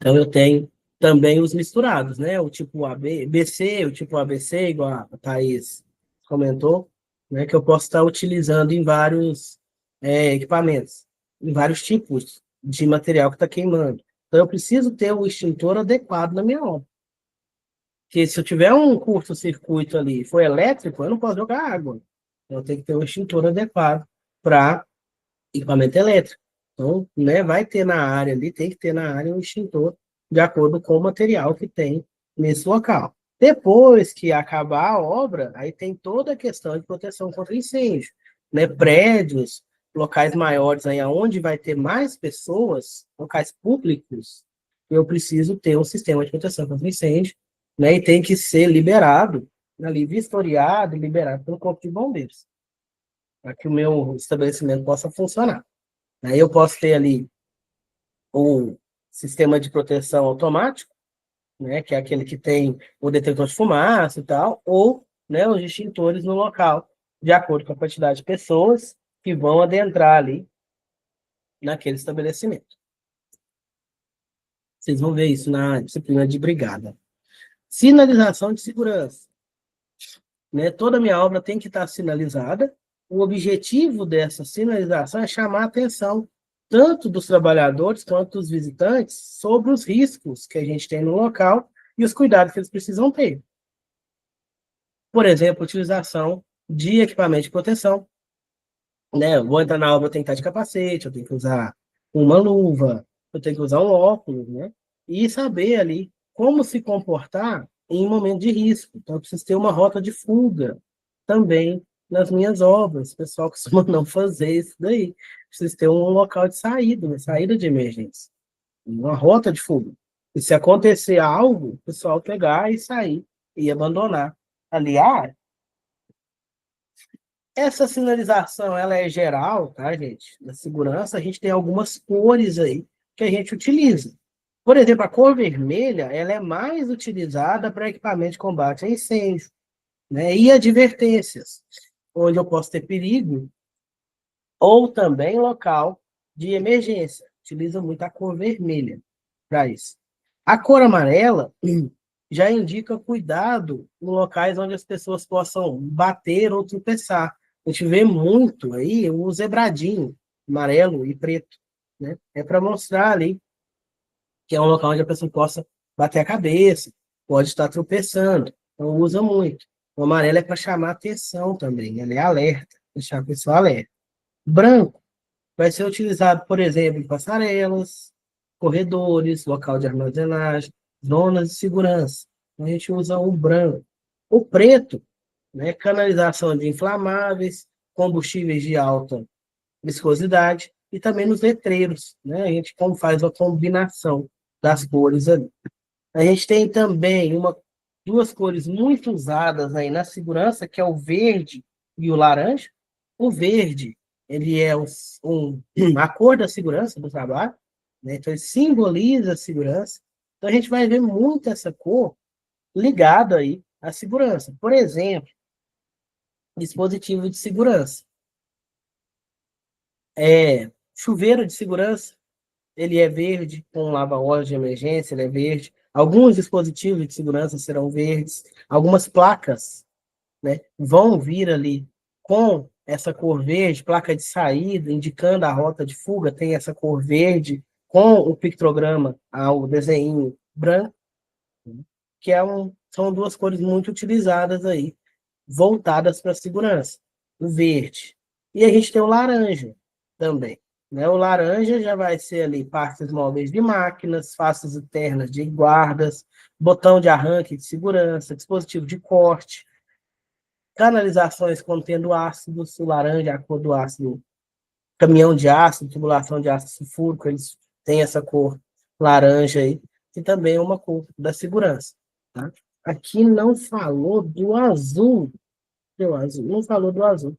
Então, eu tenho também os misturados, né? O tipo AB, BC, o tipo ABC, igual a Thaís comentou, né? Que eu posso estar utilizando em vários equipamentos, em vários tipos de material que está queimando. Então, eu preciso ter o extintor adequado na minha obra. Porque se eu tiver um curto-circuito ali e for elétrico, eu não posso jogar água. Eu tenho que ter um extintor adequado para equipamento elétrico. Então, né, vai ter na área ali, tem que ter na área um extintor de acordo com o material que tem nesse local. Depois que acabar a obra, aí tem toda a questão de proteção contra incêndio, né? Prédios, locais maiores aí onde vai ter mais pessoas, locais públicos, eu preciso ter um sistema de proteção contra incêndio, né? E tem que ser liberado, ali vistoriado e liberado pelo Corpo de Bombeiros, para que o meu estabelecimento possa funcionar. Aí eu posso ter ali um sistema de proteção automático, né, que é aquele que tem o detector de fumaça e tal, ou, né, os extintores no local, de acordo com a quantidade de pessoas que vão adentrar ali naquele estabelecimento. Vocês vão ver isso na disciplina de brigada. Sinalização de segurança. Né? Toda a minha obra tem que estar sinalizada. O objetivo dessa sinalização é chamar a atenção tanto dos trabalhadores quanto dos visitantes sobre os riscos que a gente tem no local e os cuidados que eles precisam ter. Por exemplo, utilização de equipamento de proteção. Né? Eu vou entrar na obra, eu tenho que estar de capacete, eu tenho que usar uma luva, eu tenho que usar um óculos, né? E saber ali como se comportar em momento de risco. Então, eu preciso ter uma rota de fuga também nas minhas obras. O pessoal costuma não fazer isso daí. Preciso ter um local de saída, uma saída de emergência, uma rota de fuga. E se acontecer algo, o pessoal pegar e sair e abandonar ali a área. Essa sinalização, ela é geral, tá, gente? Na segurança, a gente tem algumas cores aí que a gente utiliza. Por exemplo, a cor vermelha, ela é mais utilizada para equipamento de combate a incêndio, né? E advertências, onde eu posso ter perigo, ou também local de emergência. Utiliza muito a cor vermelha para isso. A cor amarela já indica cuidado em locais onde as pessoas possam bater ou tropeçar. A gente vê muito aí o zebradinho, amarelo e preto, né? É para mostrar ali que é um local onde a pessoa possa bater a cabeça, pode estar tropeçando. Então, usa muito. O amarelo é para chamar atenção também, ele é alerta, deixar a pessoa alerta. Branco vai ser utilizado, por exemplo, em passarelas, corredores, local de armazenagem, zonas de segurança. Então, a gente usa o branco. O preto, né, canalização de inflamáveis, combustíveis de alta viscosidade e também nos letreiros, né? A gente como faz a combinação das cores ali. A gente tem também duas cores muito usadas aí na segurança, que é o verde e o laranja. O verde, ele é a cor da segurança do trabalho, né? Então ele simboliza a segurança. Então a gente vai ver muito essa cor ligada aí à segurança. Por exemplo, dispositivo de segurança. Chuveiro de segurança, ele é verde, com lava-óleo de emergência, ele é verde. Alguns dispositivos de segurança serão verdes. Algumas placas, né, vão vir ali com essa cor verde, placa de saída, indicando a rota de fuga, tem essa cor verde, com o pictograma, o desenho branco, que são duas cores muito utilizadas aí, voltadas para a segurança. O verde. E a gente tem o laranja também. Né? O laranja já vai ser ali partes móveis de máquinas, faces internas de guardas, botão de arranque de segurança, dispositivo de corte, canalizações contendo ácidos, o laranja, a cor do ácido, caminhão de ácido, tubulação de ácido sulfúrico, eles têm essa cor laranja aí, que também é uma cor da segurança. Tá? Aqui não falou do azul, não falou do azul.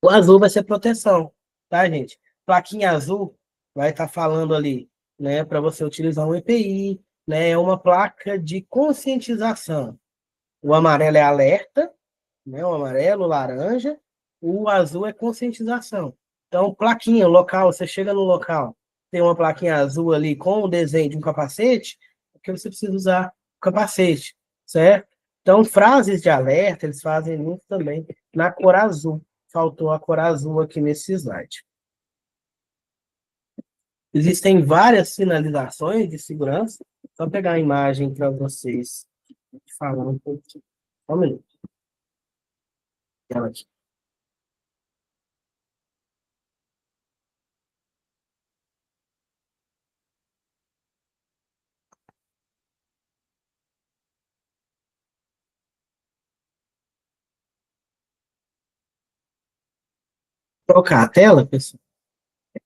O azul vai ser proteção, tá, gente? Plaquinha azul vai estar falando ali, né, para você utilizar um EPI, né, é uma placa de conscientização. O amarelo é alerta, né, o amarelo, o laranja, o azul é conscientização. Então, plaquinha, local, você chega no local, tem uma plaquinha azul ali com o desenho de um capacete, porque você precisa usar o capacete, certo? Então, frases de alerta, eles fazem muito também na cor azul. Faltou a cor azul aqui nesse slide. Existem várias sinalizações de segurança. Só pegar a imagem para vocês falar um pouquinho. Só um minuto. Ela aqui. Trocar a tela, pessoal.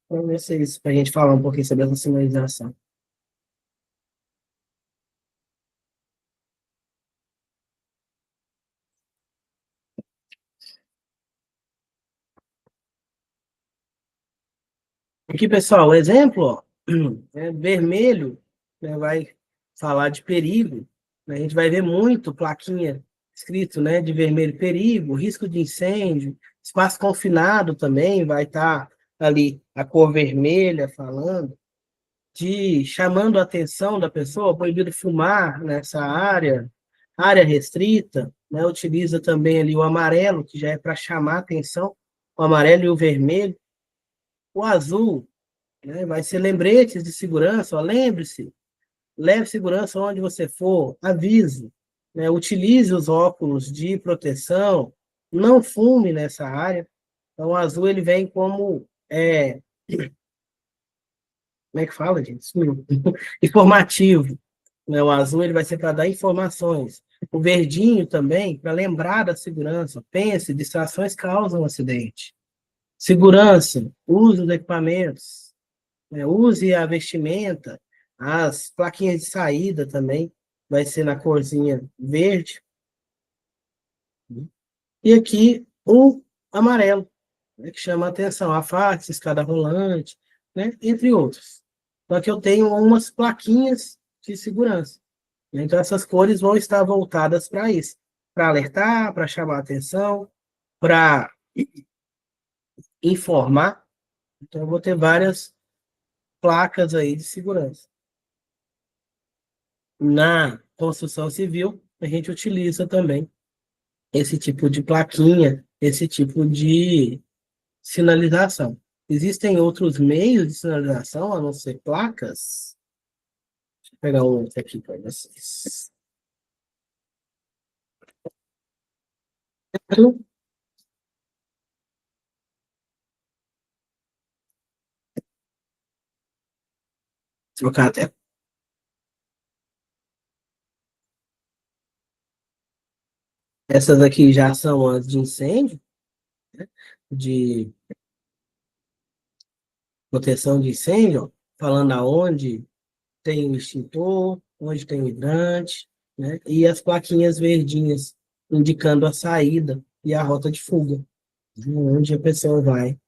Vamos ver se é isso, para a gente falar um pouquinho sobre essa sinalização. Aqui, pessoal, o exemplo, ó, é vermelho, né, vai falar de perigo. Né, a gente vai ver muito plaquinha escrito, né, de vermelho, perigo, risco de incêndio, espaço confinado também vai estar ali a cor vermelha falando, de chamando a atenção da pessoa, proibido fumar nessa área, área restrita, né, utiliza também ali o amarelo, que já é para chamar a atenção, o amarelo e o vermelho, o azul, né? Vai ser lembretes de segurança, ó, lembre-se, leve segurança onde você for, avise, né? Utilize os óculos de proteção, não fume nessa área. Então, o azul ele vem como, como é que fala, gente? Sumiu. Informativo. Né? O azul ele vai ser para dar informações. O verdinho também, para lembrar da segurança. Pense, distrações causam acidente. Segurança, uso dos equipamentos, né? Use a vestimenta, as plaquinhas de saída também, vai ser na corzinha verde. E aqui o amarelo, né, que chama a atenção, a face, escada rolante, né, entre outros. Só que eu tenho umas plaquinhas de segurança. Né? Então, essas cores vão estar voltadas para isso, para alertar, para chamar a atenção, para informar. Então, eu vou ter várias placas aí de segurança. Na construção civil, a gente utiliza também esse tipo de plaquinha, esse tipo de sinalização. Existem outros meios de sinalização, a não ser placas. Deixa eu pegar um outro aqui para vocês. Trocar até. Essas aqui já são as de incêndio, de proteção de incêndio, ó, falando aonde tem o extintor, onde tem o hidrante, né? E as plaquinhas verdinhas indicando a saída e a rota de fuga, onde a pessoa vai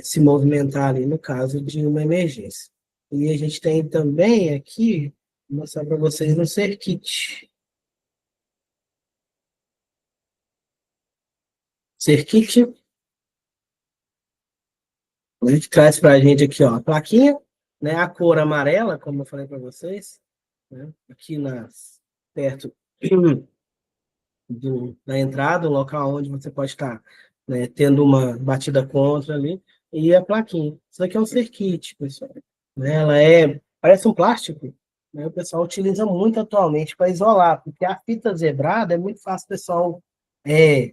se movimentar ali no caso de uma emergência. E a gente tem também aqui, vou mostrar para vocês no Cerkit. Cerkit, a gente traz para a gente aqui, ó, a plaquinha, né, a cor amarela, como eu falei para vocês, né, aqui perto da entrada, o local onde você pode estar, né, tendo uma batida contra ali, e a plaquinha. Isso aqui é um Cerkit, pessoal. Né, parece um plástico, né, o pessoal utiliza muito atualmente para isolar, porque a fita zebrada é muito fácil o pessoal é,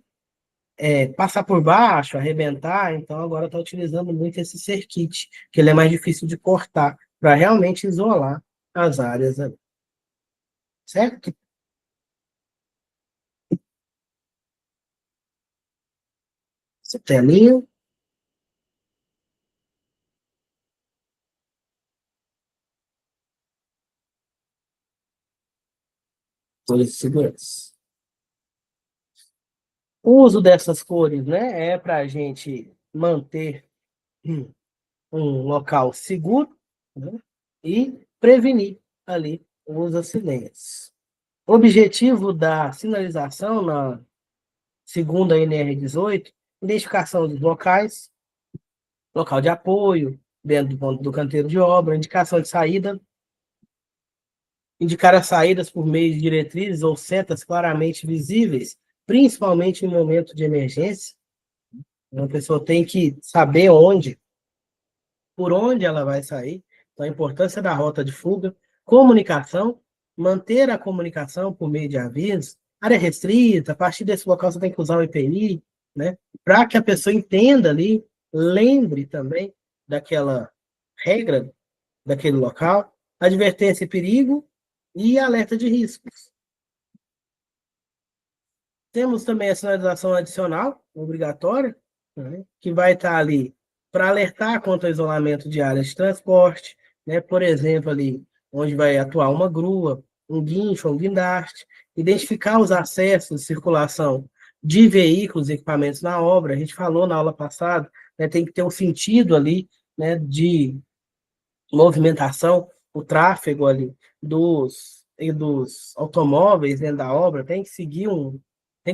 passar por baixo, arrebentar, então agora está utilizando muito esse Cerkit, que ele é mais difícil de cortar, para realmente isolar as áreas ali. Certo? Você tem a linha, todas de segurança. O uso dessas cores, né, é para a gente manter um local seguro, né, e prevenir ali os acidentes. O objetivo da sinalização na segunda NR18, identificação dos locais, local de apoio, dentro do ponto do canteiro de obra, indicação de saída, indicar as saídas por meio de diretrizes ou setas claramente visíveis, principalmente em momento de emergência. Uma pessoa tem que saber por onde ela vai sair, então a importância da rota de fuga, comunicação, manter a comunicação por meio de avisos, área restrita, a partir desse local você tem que usar o EPI, né, para que a pessoa entenda ali, lembre também daquela regra daquele local, advertência e perigo e alerta de riscos. Temos também a sinalização adicional, obrigatória, né, que vai estar ali para alertar contra o isolamento de áreas de transporte, né, por exemplo, ali onde vai atuar uma grua, um guincho, um guindaste, identificar os acessos de circulação de veículos e equipamentos na obra. A gente falou na aula passada, né, tem que ter um sentido ali, né, de movimentação, o tráfego ali dos automóveis dentro da obra tem que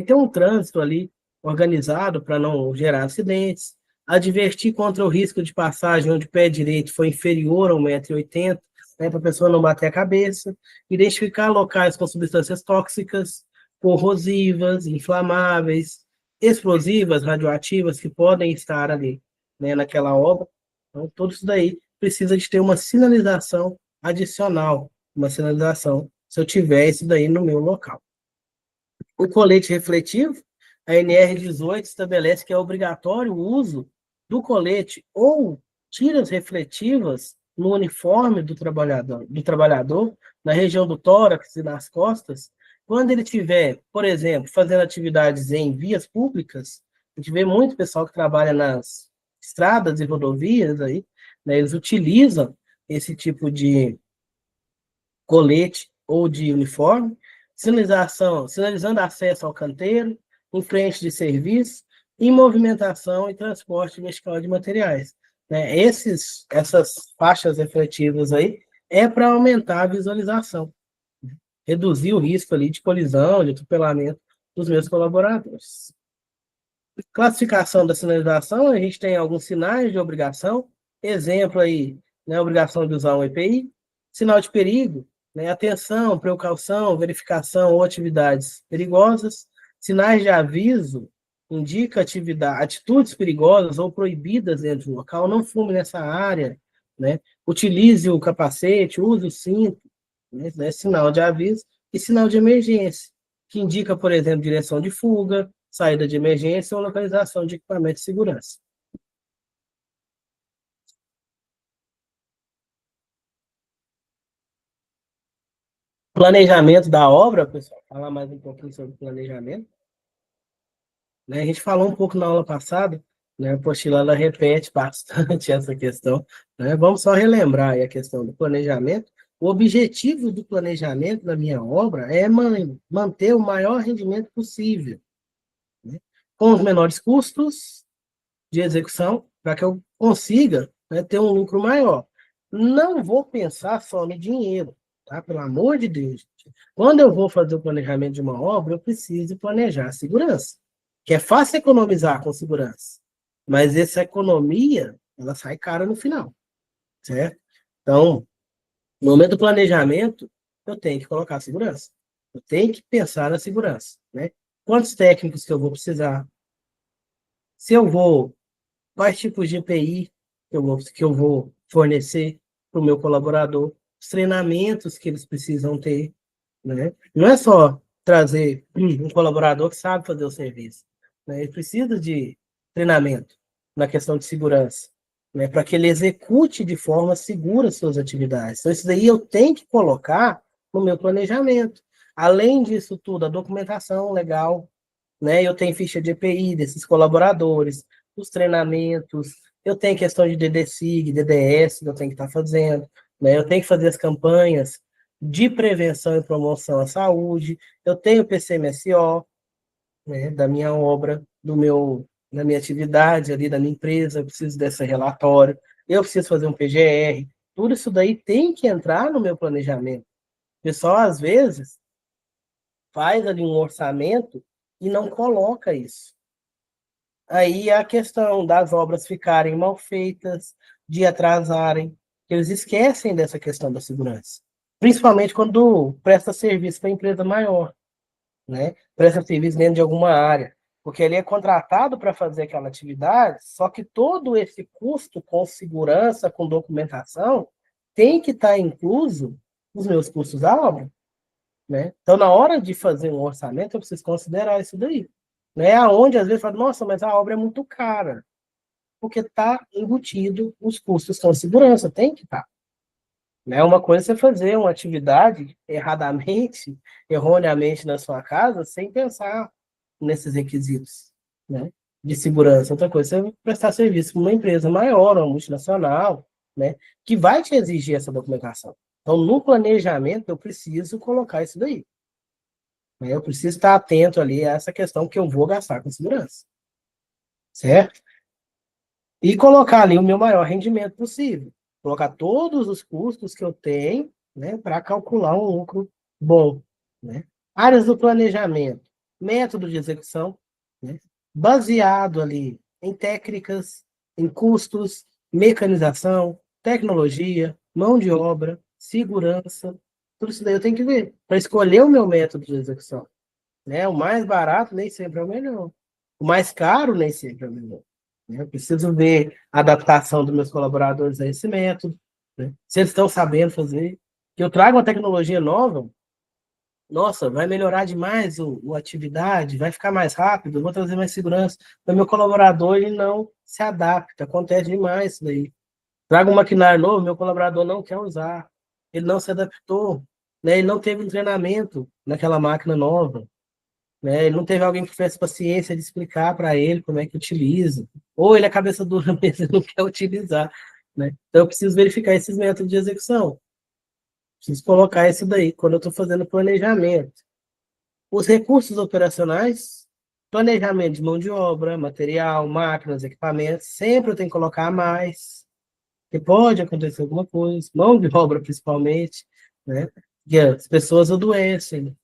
ter um trânsito ali organizado para não gerar acidentes, advertir contra o risco de passagem onde o pé direito foi inferior a 1,80 m, né, para a pessoa não bater a cabeça, identificar locais com substâncias tóxicas, corrosivas, inflamáveis, explosivas, radioativas que podem estar ali, né, naquela obra. Então, tudo isso daí precisa de ter uma sinalização adicional, uma sinalização, se eu tiver isso daí no meu local. O colete refletivo, a NR18 estabelece que é obrigatório o uso do colete ou tiras refletivas no uniforme do trabalhador, na região do tórax e nas costas, quando ele estiver, por exemplo, fazendo atividades em vias públicas. A gente vê muito pessoal que trabalha nas estradas e rodovias aí, né, eles utilizam esse tipo de colete ou de uniforme, sinalizando acesso ao canteiro, em frente de serviço, e movimentação e transporte vertical de materiais. Né? Essas faixas refletivas aí é para aumentar a visualização, reduzir o risco ali de colisão, de atropelamento dos meus colaboradores. Classificação da sinalização, a gente tem alguns sinais de obrigação, exemplo aí, né, obrigação de usar um EPI, sinal de perigo, né? Atenção, precaução, verificação ou atividades perigosas. Sinais de aviso indica atitudes perigosas ou proibidas dentro do local. Não fume nessa área, né? Utilize o capacete, use o cinto, né? Sinal de aviso e sinal de emergência, que indica, por exemplo, direção de fuga, saída de emergência ou localização de equipamento de segurança. Planejamento da obra, pessoal, falar mais um pouquinho sobre planejamento, né? A gente falou um pouco na aula passada, né? A apostila ela repete bastante essa questão, né? Vamos só relembrar aí a questão do planejamento. O objetivo do planejamento da minha obra é manter o maior rendimento possível, né? Com os menores custos de execução, para que eu consiga, né, ter um lucro maior. Não vou pensar só no dinheiro, tá? Pelo amor de Deus. Gente. Quando eu vou fazer o planejamento de uma obra, eu preciso planejar a segurança, que é fácil economizar com segurança, mas essa economia, ela sai cara no final, certo? Então, no momento do planejamento, eu tenho que colocar a segurança. Eu tenho que pensar na segurança, né? Quantos técnicos que eu vou precisar? Se eu vou quais tipos de EPI que eu vou fornecer para o meu colaborador, os treinamentos que eles precisam ter, né? Não é só trazer um colaborador que sabe fazer o serviço, né? Ele precisa de treinamento na questão de segurança, né? Para que ele execute de forma segura suas atividades. Então, isso daí eu tenho que colocar no meu planejamento. Além disso tudo, a documentação legal, né? Eu tenho ficha de EPI desses colaboradores, os treinamentos, eu tenho questão de DDSIG, DDS que eu tenho que estar fazendo, né? Eu tenho que fazer as campanhas de prevenção e promoção à saúde, eu tenho o PCMSO, né, da minha obra, da minha atividade ali, da minha empresa, eu preciso desse relatório, eu preciso fazer um PGR, tudo isso daí tem que entrar no meu planejamento. O pessoal, às vezes, faz ali um orçamento e não coloca isso. Aí a questão das obras ficarem mal feitas, de atrasarem, eles esquecem dessa questão da segurança. Principalmente quando presta serviço para empresa maior, né? Presta serviço dentro de alguma área. Porque ele é contratado para fazer aquela atividade, só que todo esse custo com segurança, com documentação, tem que estar incluso nos meus custos da obra, né? Então, na hora de fazer um orçamento, eu preciso considerar isso daí. Né? Aonde, às vezes, fala, nossa, mas a obra é muito cara, porque está embutido os custos com segurança, tem que estar. Né? Uma coisa é você fazer uma atividade erradamente, erroneamente na sua casa, sem pensar nesses requisitos, né, de segurança. Outra coisa é você prestar serviço para uma empresa maior, uma multinacional, né, que vai te exigir essa documentação. Então, no planejamento, eu preciso colocar isso daí. Né? Eu preciso estar atento ali a essa questão que eu vou gastar com segurança, certo? E colocar ali o meu maior rendimento possível. Colocar todos os custos que eu tenho, né, para calcular um lucro bom. Né? Áreas do planejamento, método de execução, né, baseado ali em técnicas, em custos, mecanização, tecnologia, mão de obra, segurança, tudo isso daí eu tenho que ver para escolher o meu método de execução. Né? O mais barato nem sempre é o melhor. O mais caro nem sempre é o melhor. Né? Eu preciso ver a adaptação dos meus colaboradores a esse método, né? Se eles estão sabendo fazer. Que eu trago uma tecnologia nova, nossa, vai melhorar demais a atividade, vai ficar mais rápido, vou trazer mais segurança. O meu colaborador ele não se adapta, acontece demais isso daí. Trago um maquinário novo, meu colaborador não quer usar, ele não se adaptou, né? Ele não teve um treinamento naquela máquina nova. Né? Ele não teve alguém que tivesse paciência de explicar para ele como é que utiliza. Ou ele é cabeça dura mesmo e não quer utilizar. Né? Então, eu preciso verificar esses métodos de execução. Preciso colocar isso daí quando eu estou fazendo planejamento. Os recursos operacionais, planejamento de mão de obra, material, máquinas, equipamentos, sempre eu tenho que colocar mais, porque pode acontecer alguma coisa, mão de obra principalmente, né? Porque as pessoas adoecem,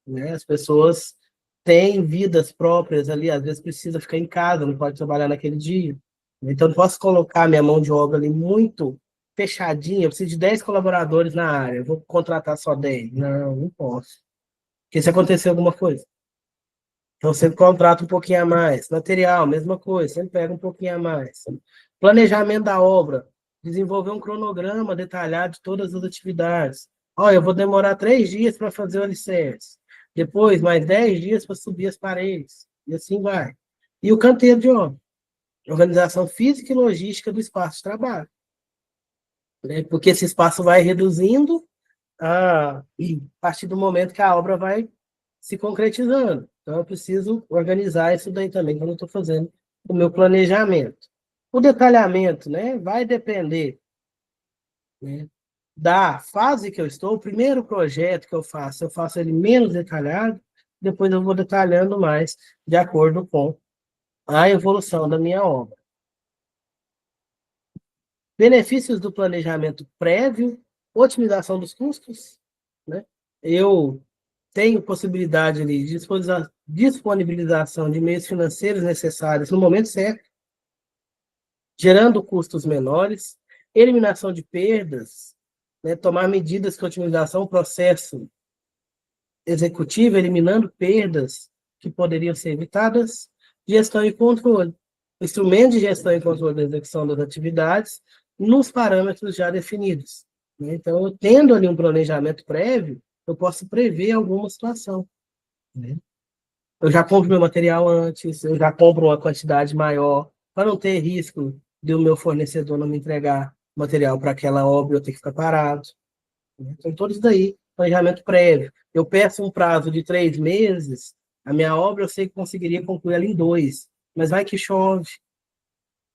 né? As pessoas têm vidas próprias ali, às vezes precisa ficar em casa, não pode trabalhar naquele dia. Então, não posso colocar minha mão de obra ali muito fechadinha, eu preciso de 10 colaboradores na área, eu vou contratar só 10. Não, não posso. Porque se acontecer alguma coisa. Então, sempre contrata um pouquinho a mais. Material, mesma coisa, sempre pega um pouquinho a mais. Planejamento da obra. Desenvolver um cronograma detalhado de todas as atividades. Olha, eu vou demorar 3 dias para fazer o alicerce. Depois, mais 10 dias para subir as paredes. E assim vai. E o canteiro de obra. Organização física e logística do espaço de trabalho. Né? Porque esse espaço vai reduzindo a partir do momento que a obra vai se concretizando. Então, eu preciso organizar isso daí também, quando eu estou fazendo o meu planejamento. O detalhamento, né, vai depender, né, da fase que eu estou. O primeiro projeto que eu faço ele menos detalhado, depois eu vou detalhando mais, de acordo com a evolução da minha obra. Benefícios do planejamento prévio, otimização dos custos, né? Eu tenho possibilidade ali de disponibilização de meios financeiros necessários no momento certo, gerando custos menores, eliminação de perdas, né? Tomar medidas que otimização o processo executivo, eliminando perdas que poderiam ser evitadas, gestão e controle. Instrumento de gestão e controle da execução das atividades nos parâmetros já definidos. Né? Então, eu tendo ali um planejamento prévio, eu posso prever alguma situação. Né? Eu já compro meu material antes, eu já compro uma quantidade maior, para não ter risco de o meu fornecedor não me entregar material para aquela obra, eu ter que ficar parado. Né? Então, tudo isso daí, planejamento prévio. Eu peço um prazo de 3 meses, a minha obra eu sei que conseguiria concluir ela em 2, mas vai que chove,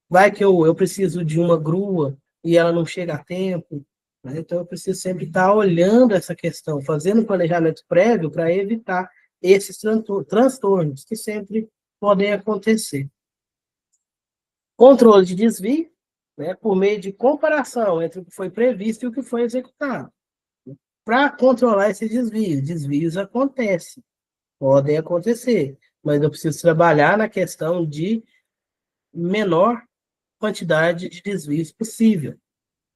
vai que eu preciso de uma grua e ela não chega a tempo. Né? Então, eu preciso sempre estar olhando essa questão, fazendo um planejamento prévio para evitar esses transtornos que sempre podem acontecer. Controle de desvio, né, por meio de comparação entre o que foi previsto e o que foi executado. Para controlar esses desvios, desvios acontecem, podem acontecer, mas eu preciso trabalhar na questão de menor quantidade de desvios possível,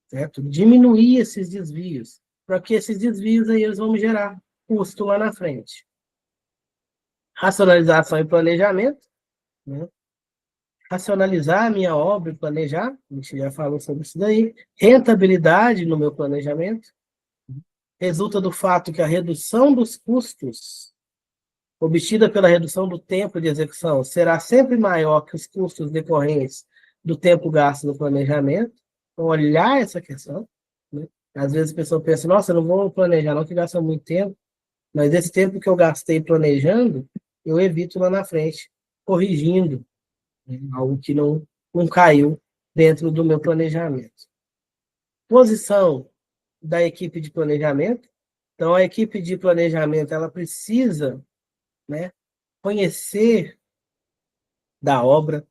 certo? Diminuir esses desvios, para que esses desvios aí eles vão me gerar custo lá na frente. Racionalização e planejamento, né? Racionalizar a minha obra e planejar, a gente já falou sobre isso daí. Rentabilidade no meu planejamento, resulta do fato que a redução dos custos obtida pela redução do tempo de execução será sempre maior que os custos decorrentes do tempo gasto no planejamento. Então, olhar essa questão. Né? Às vezes a pessoa pensa, nossa, eu não vou planejar não, que gasta muito tempo, mas esse tempo que eu gastei planejando, eu evito lá na frente, corrigindo, né? Algo que não caiu dentro do meu planejamento. Posição da equipe de planejamento. Então, a equipe de planejamento, ela precisa, né, conhecer da obra,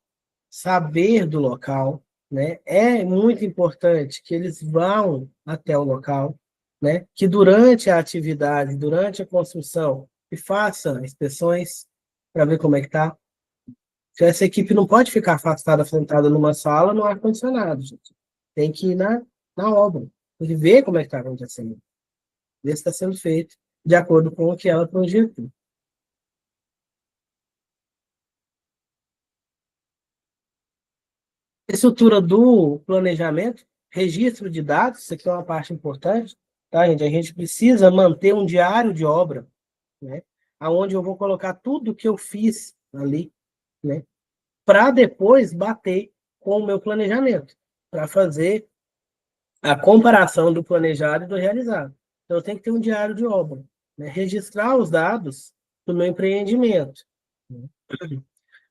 saber do local, né? É muito importante que eles vão até o local, né? Que durante a atividade, durante a construção, que faça inspeções para ver como é que está. Essa equipe não pode ficar afastada, sentada numa sala no ar-condicionado, gente. Tem que ir na obra, tem que ver como é que está acontecendo, ver se está sendo feito de acordo com o que ela projetou. Estrutura do planejamento, registro de dados, isso aqui é uma parte importante, tá, gente? A gente precisa manter um diário de obra, né? Onde eu vou colocar tudo que eu fiz ali, né? Para depois bater com o meu planejamento, para fazer a comparação do planejado e do realizado. Então, eu tenho que ter um diário de obra, né? Registrar os dados do meu empreendimento, né?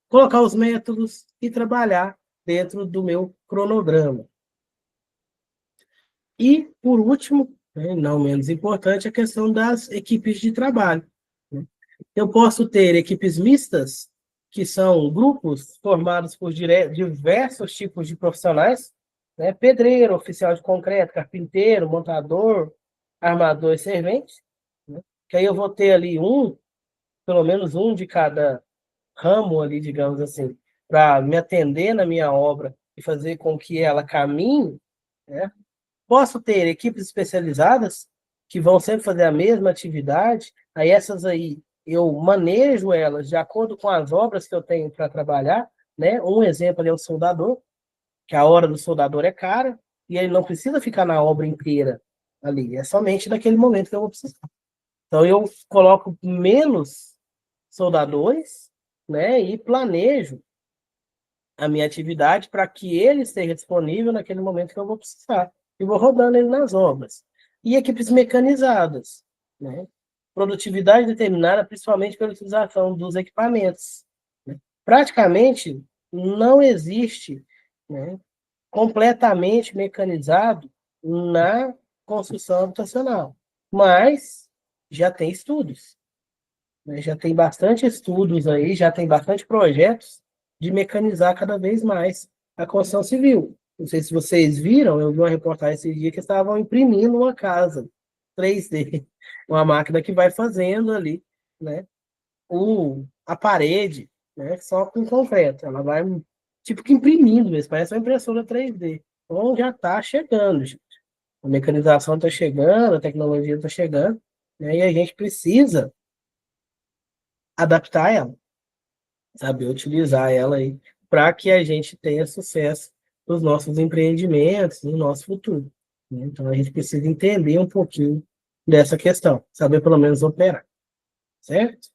Colocar os métodos e trabalhar dentro do meu cronograma. E, por último, né, não menos importante, a questão das equipes de trabalho. Né? Eu posso ter equipes mistas, que são grupos formados por diversos tipos de profissionais, né? Pedreiro, oficial de concreto, carpinteiro, montador, armador e servente. Né? Que aí eu vou ter ali pelo menos um de cada ramo ali, digamos assim, para me atender na minha obra e fazer com que ela caminhe, né? Posso ter equipes especializadas que vão sempre fazer a mesma atividade, aí essas aí eu manejo elas de acordo com as obras que eu tenho para trabalhar, né? Um exemplo ali é o soldador, que a hora do soldador é cara, e ele não precisa ficar na obra inteira ali, é somente naquele momento que eu vou precisar. Então eu coloco menos soldadores, né? E planejo a minha atividade para que ele esteja disponível naquele momento que eu vou precisar. E vou rodando ele nas obras. E equipes mecanizadas, né? Produtividade determinada principalmente pela utilização dos equipamentos. Né? Praticamente não existe, né, completamente mecanizado na construção habitacional, mas já tem estudos, né? Já tem bastante estudos aí, já tem bastante projetos de mecanizar cada vez mais a construção civil. Não sei se vocês viram, eu vi uma reportagem esse dia que estavam imprimindo uma casa 3D, uma máquina que vai fazendo ali, né, a parede, né, só com concreto. Ela vai tipo que imprimindo mesmo, parece uma impressora 3D. Então já está chegando, gente. A mecanização está chegando, a tecnologia está chegando, né, e a gente precisa adaptar ela, saber utilizar ela aí para que a gente tenha sucesso nos nossos empreendimentos, no nosso futuro. Né? Então a gente precisa entender um pouquinho dessa questão, saber pelo menos operar, certo?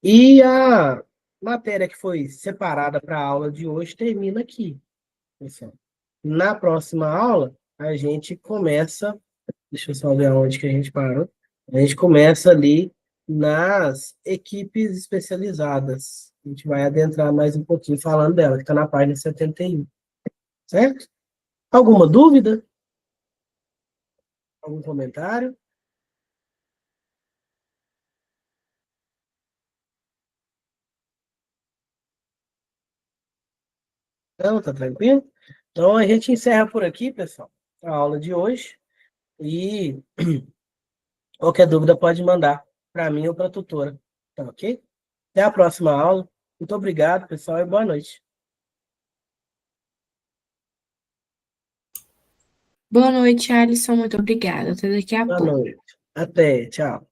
E a matéria que foi separada para a aula de hoje termina aqui, pessoal. Na próxima aula, a gente começa, deixa eu só ver aonde que a gente parou. A gente começa ali nas equipes especializadas. A gente vai adentrar mais um pouquinho falando dela, que está na página 71, certo? Alguma dúvida? Algum comentário? Não, tá tranquilo? Então a gente encerra por aqui, pessoal, a aula de hoje. E qualquer dúvida pode mandar para mim ou para a tutora. Tá ok? Até a próxima aula. Muito obrigado, pessoal, e boa noite. Boa noite, Alisson. Muito obrigada. Até daqui a Boa pouco. noite. Até. Tchau.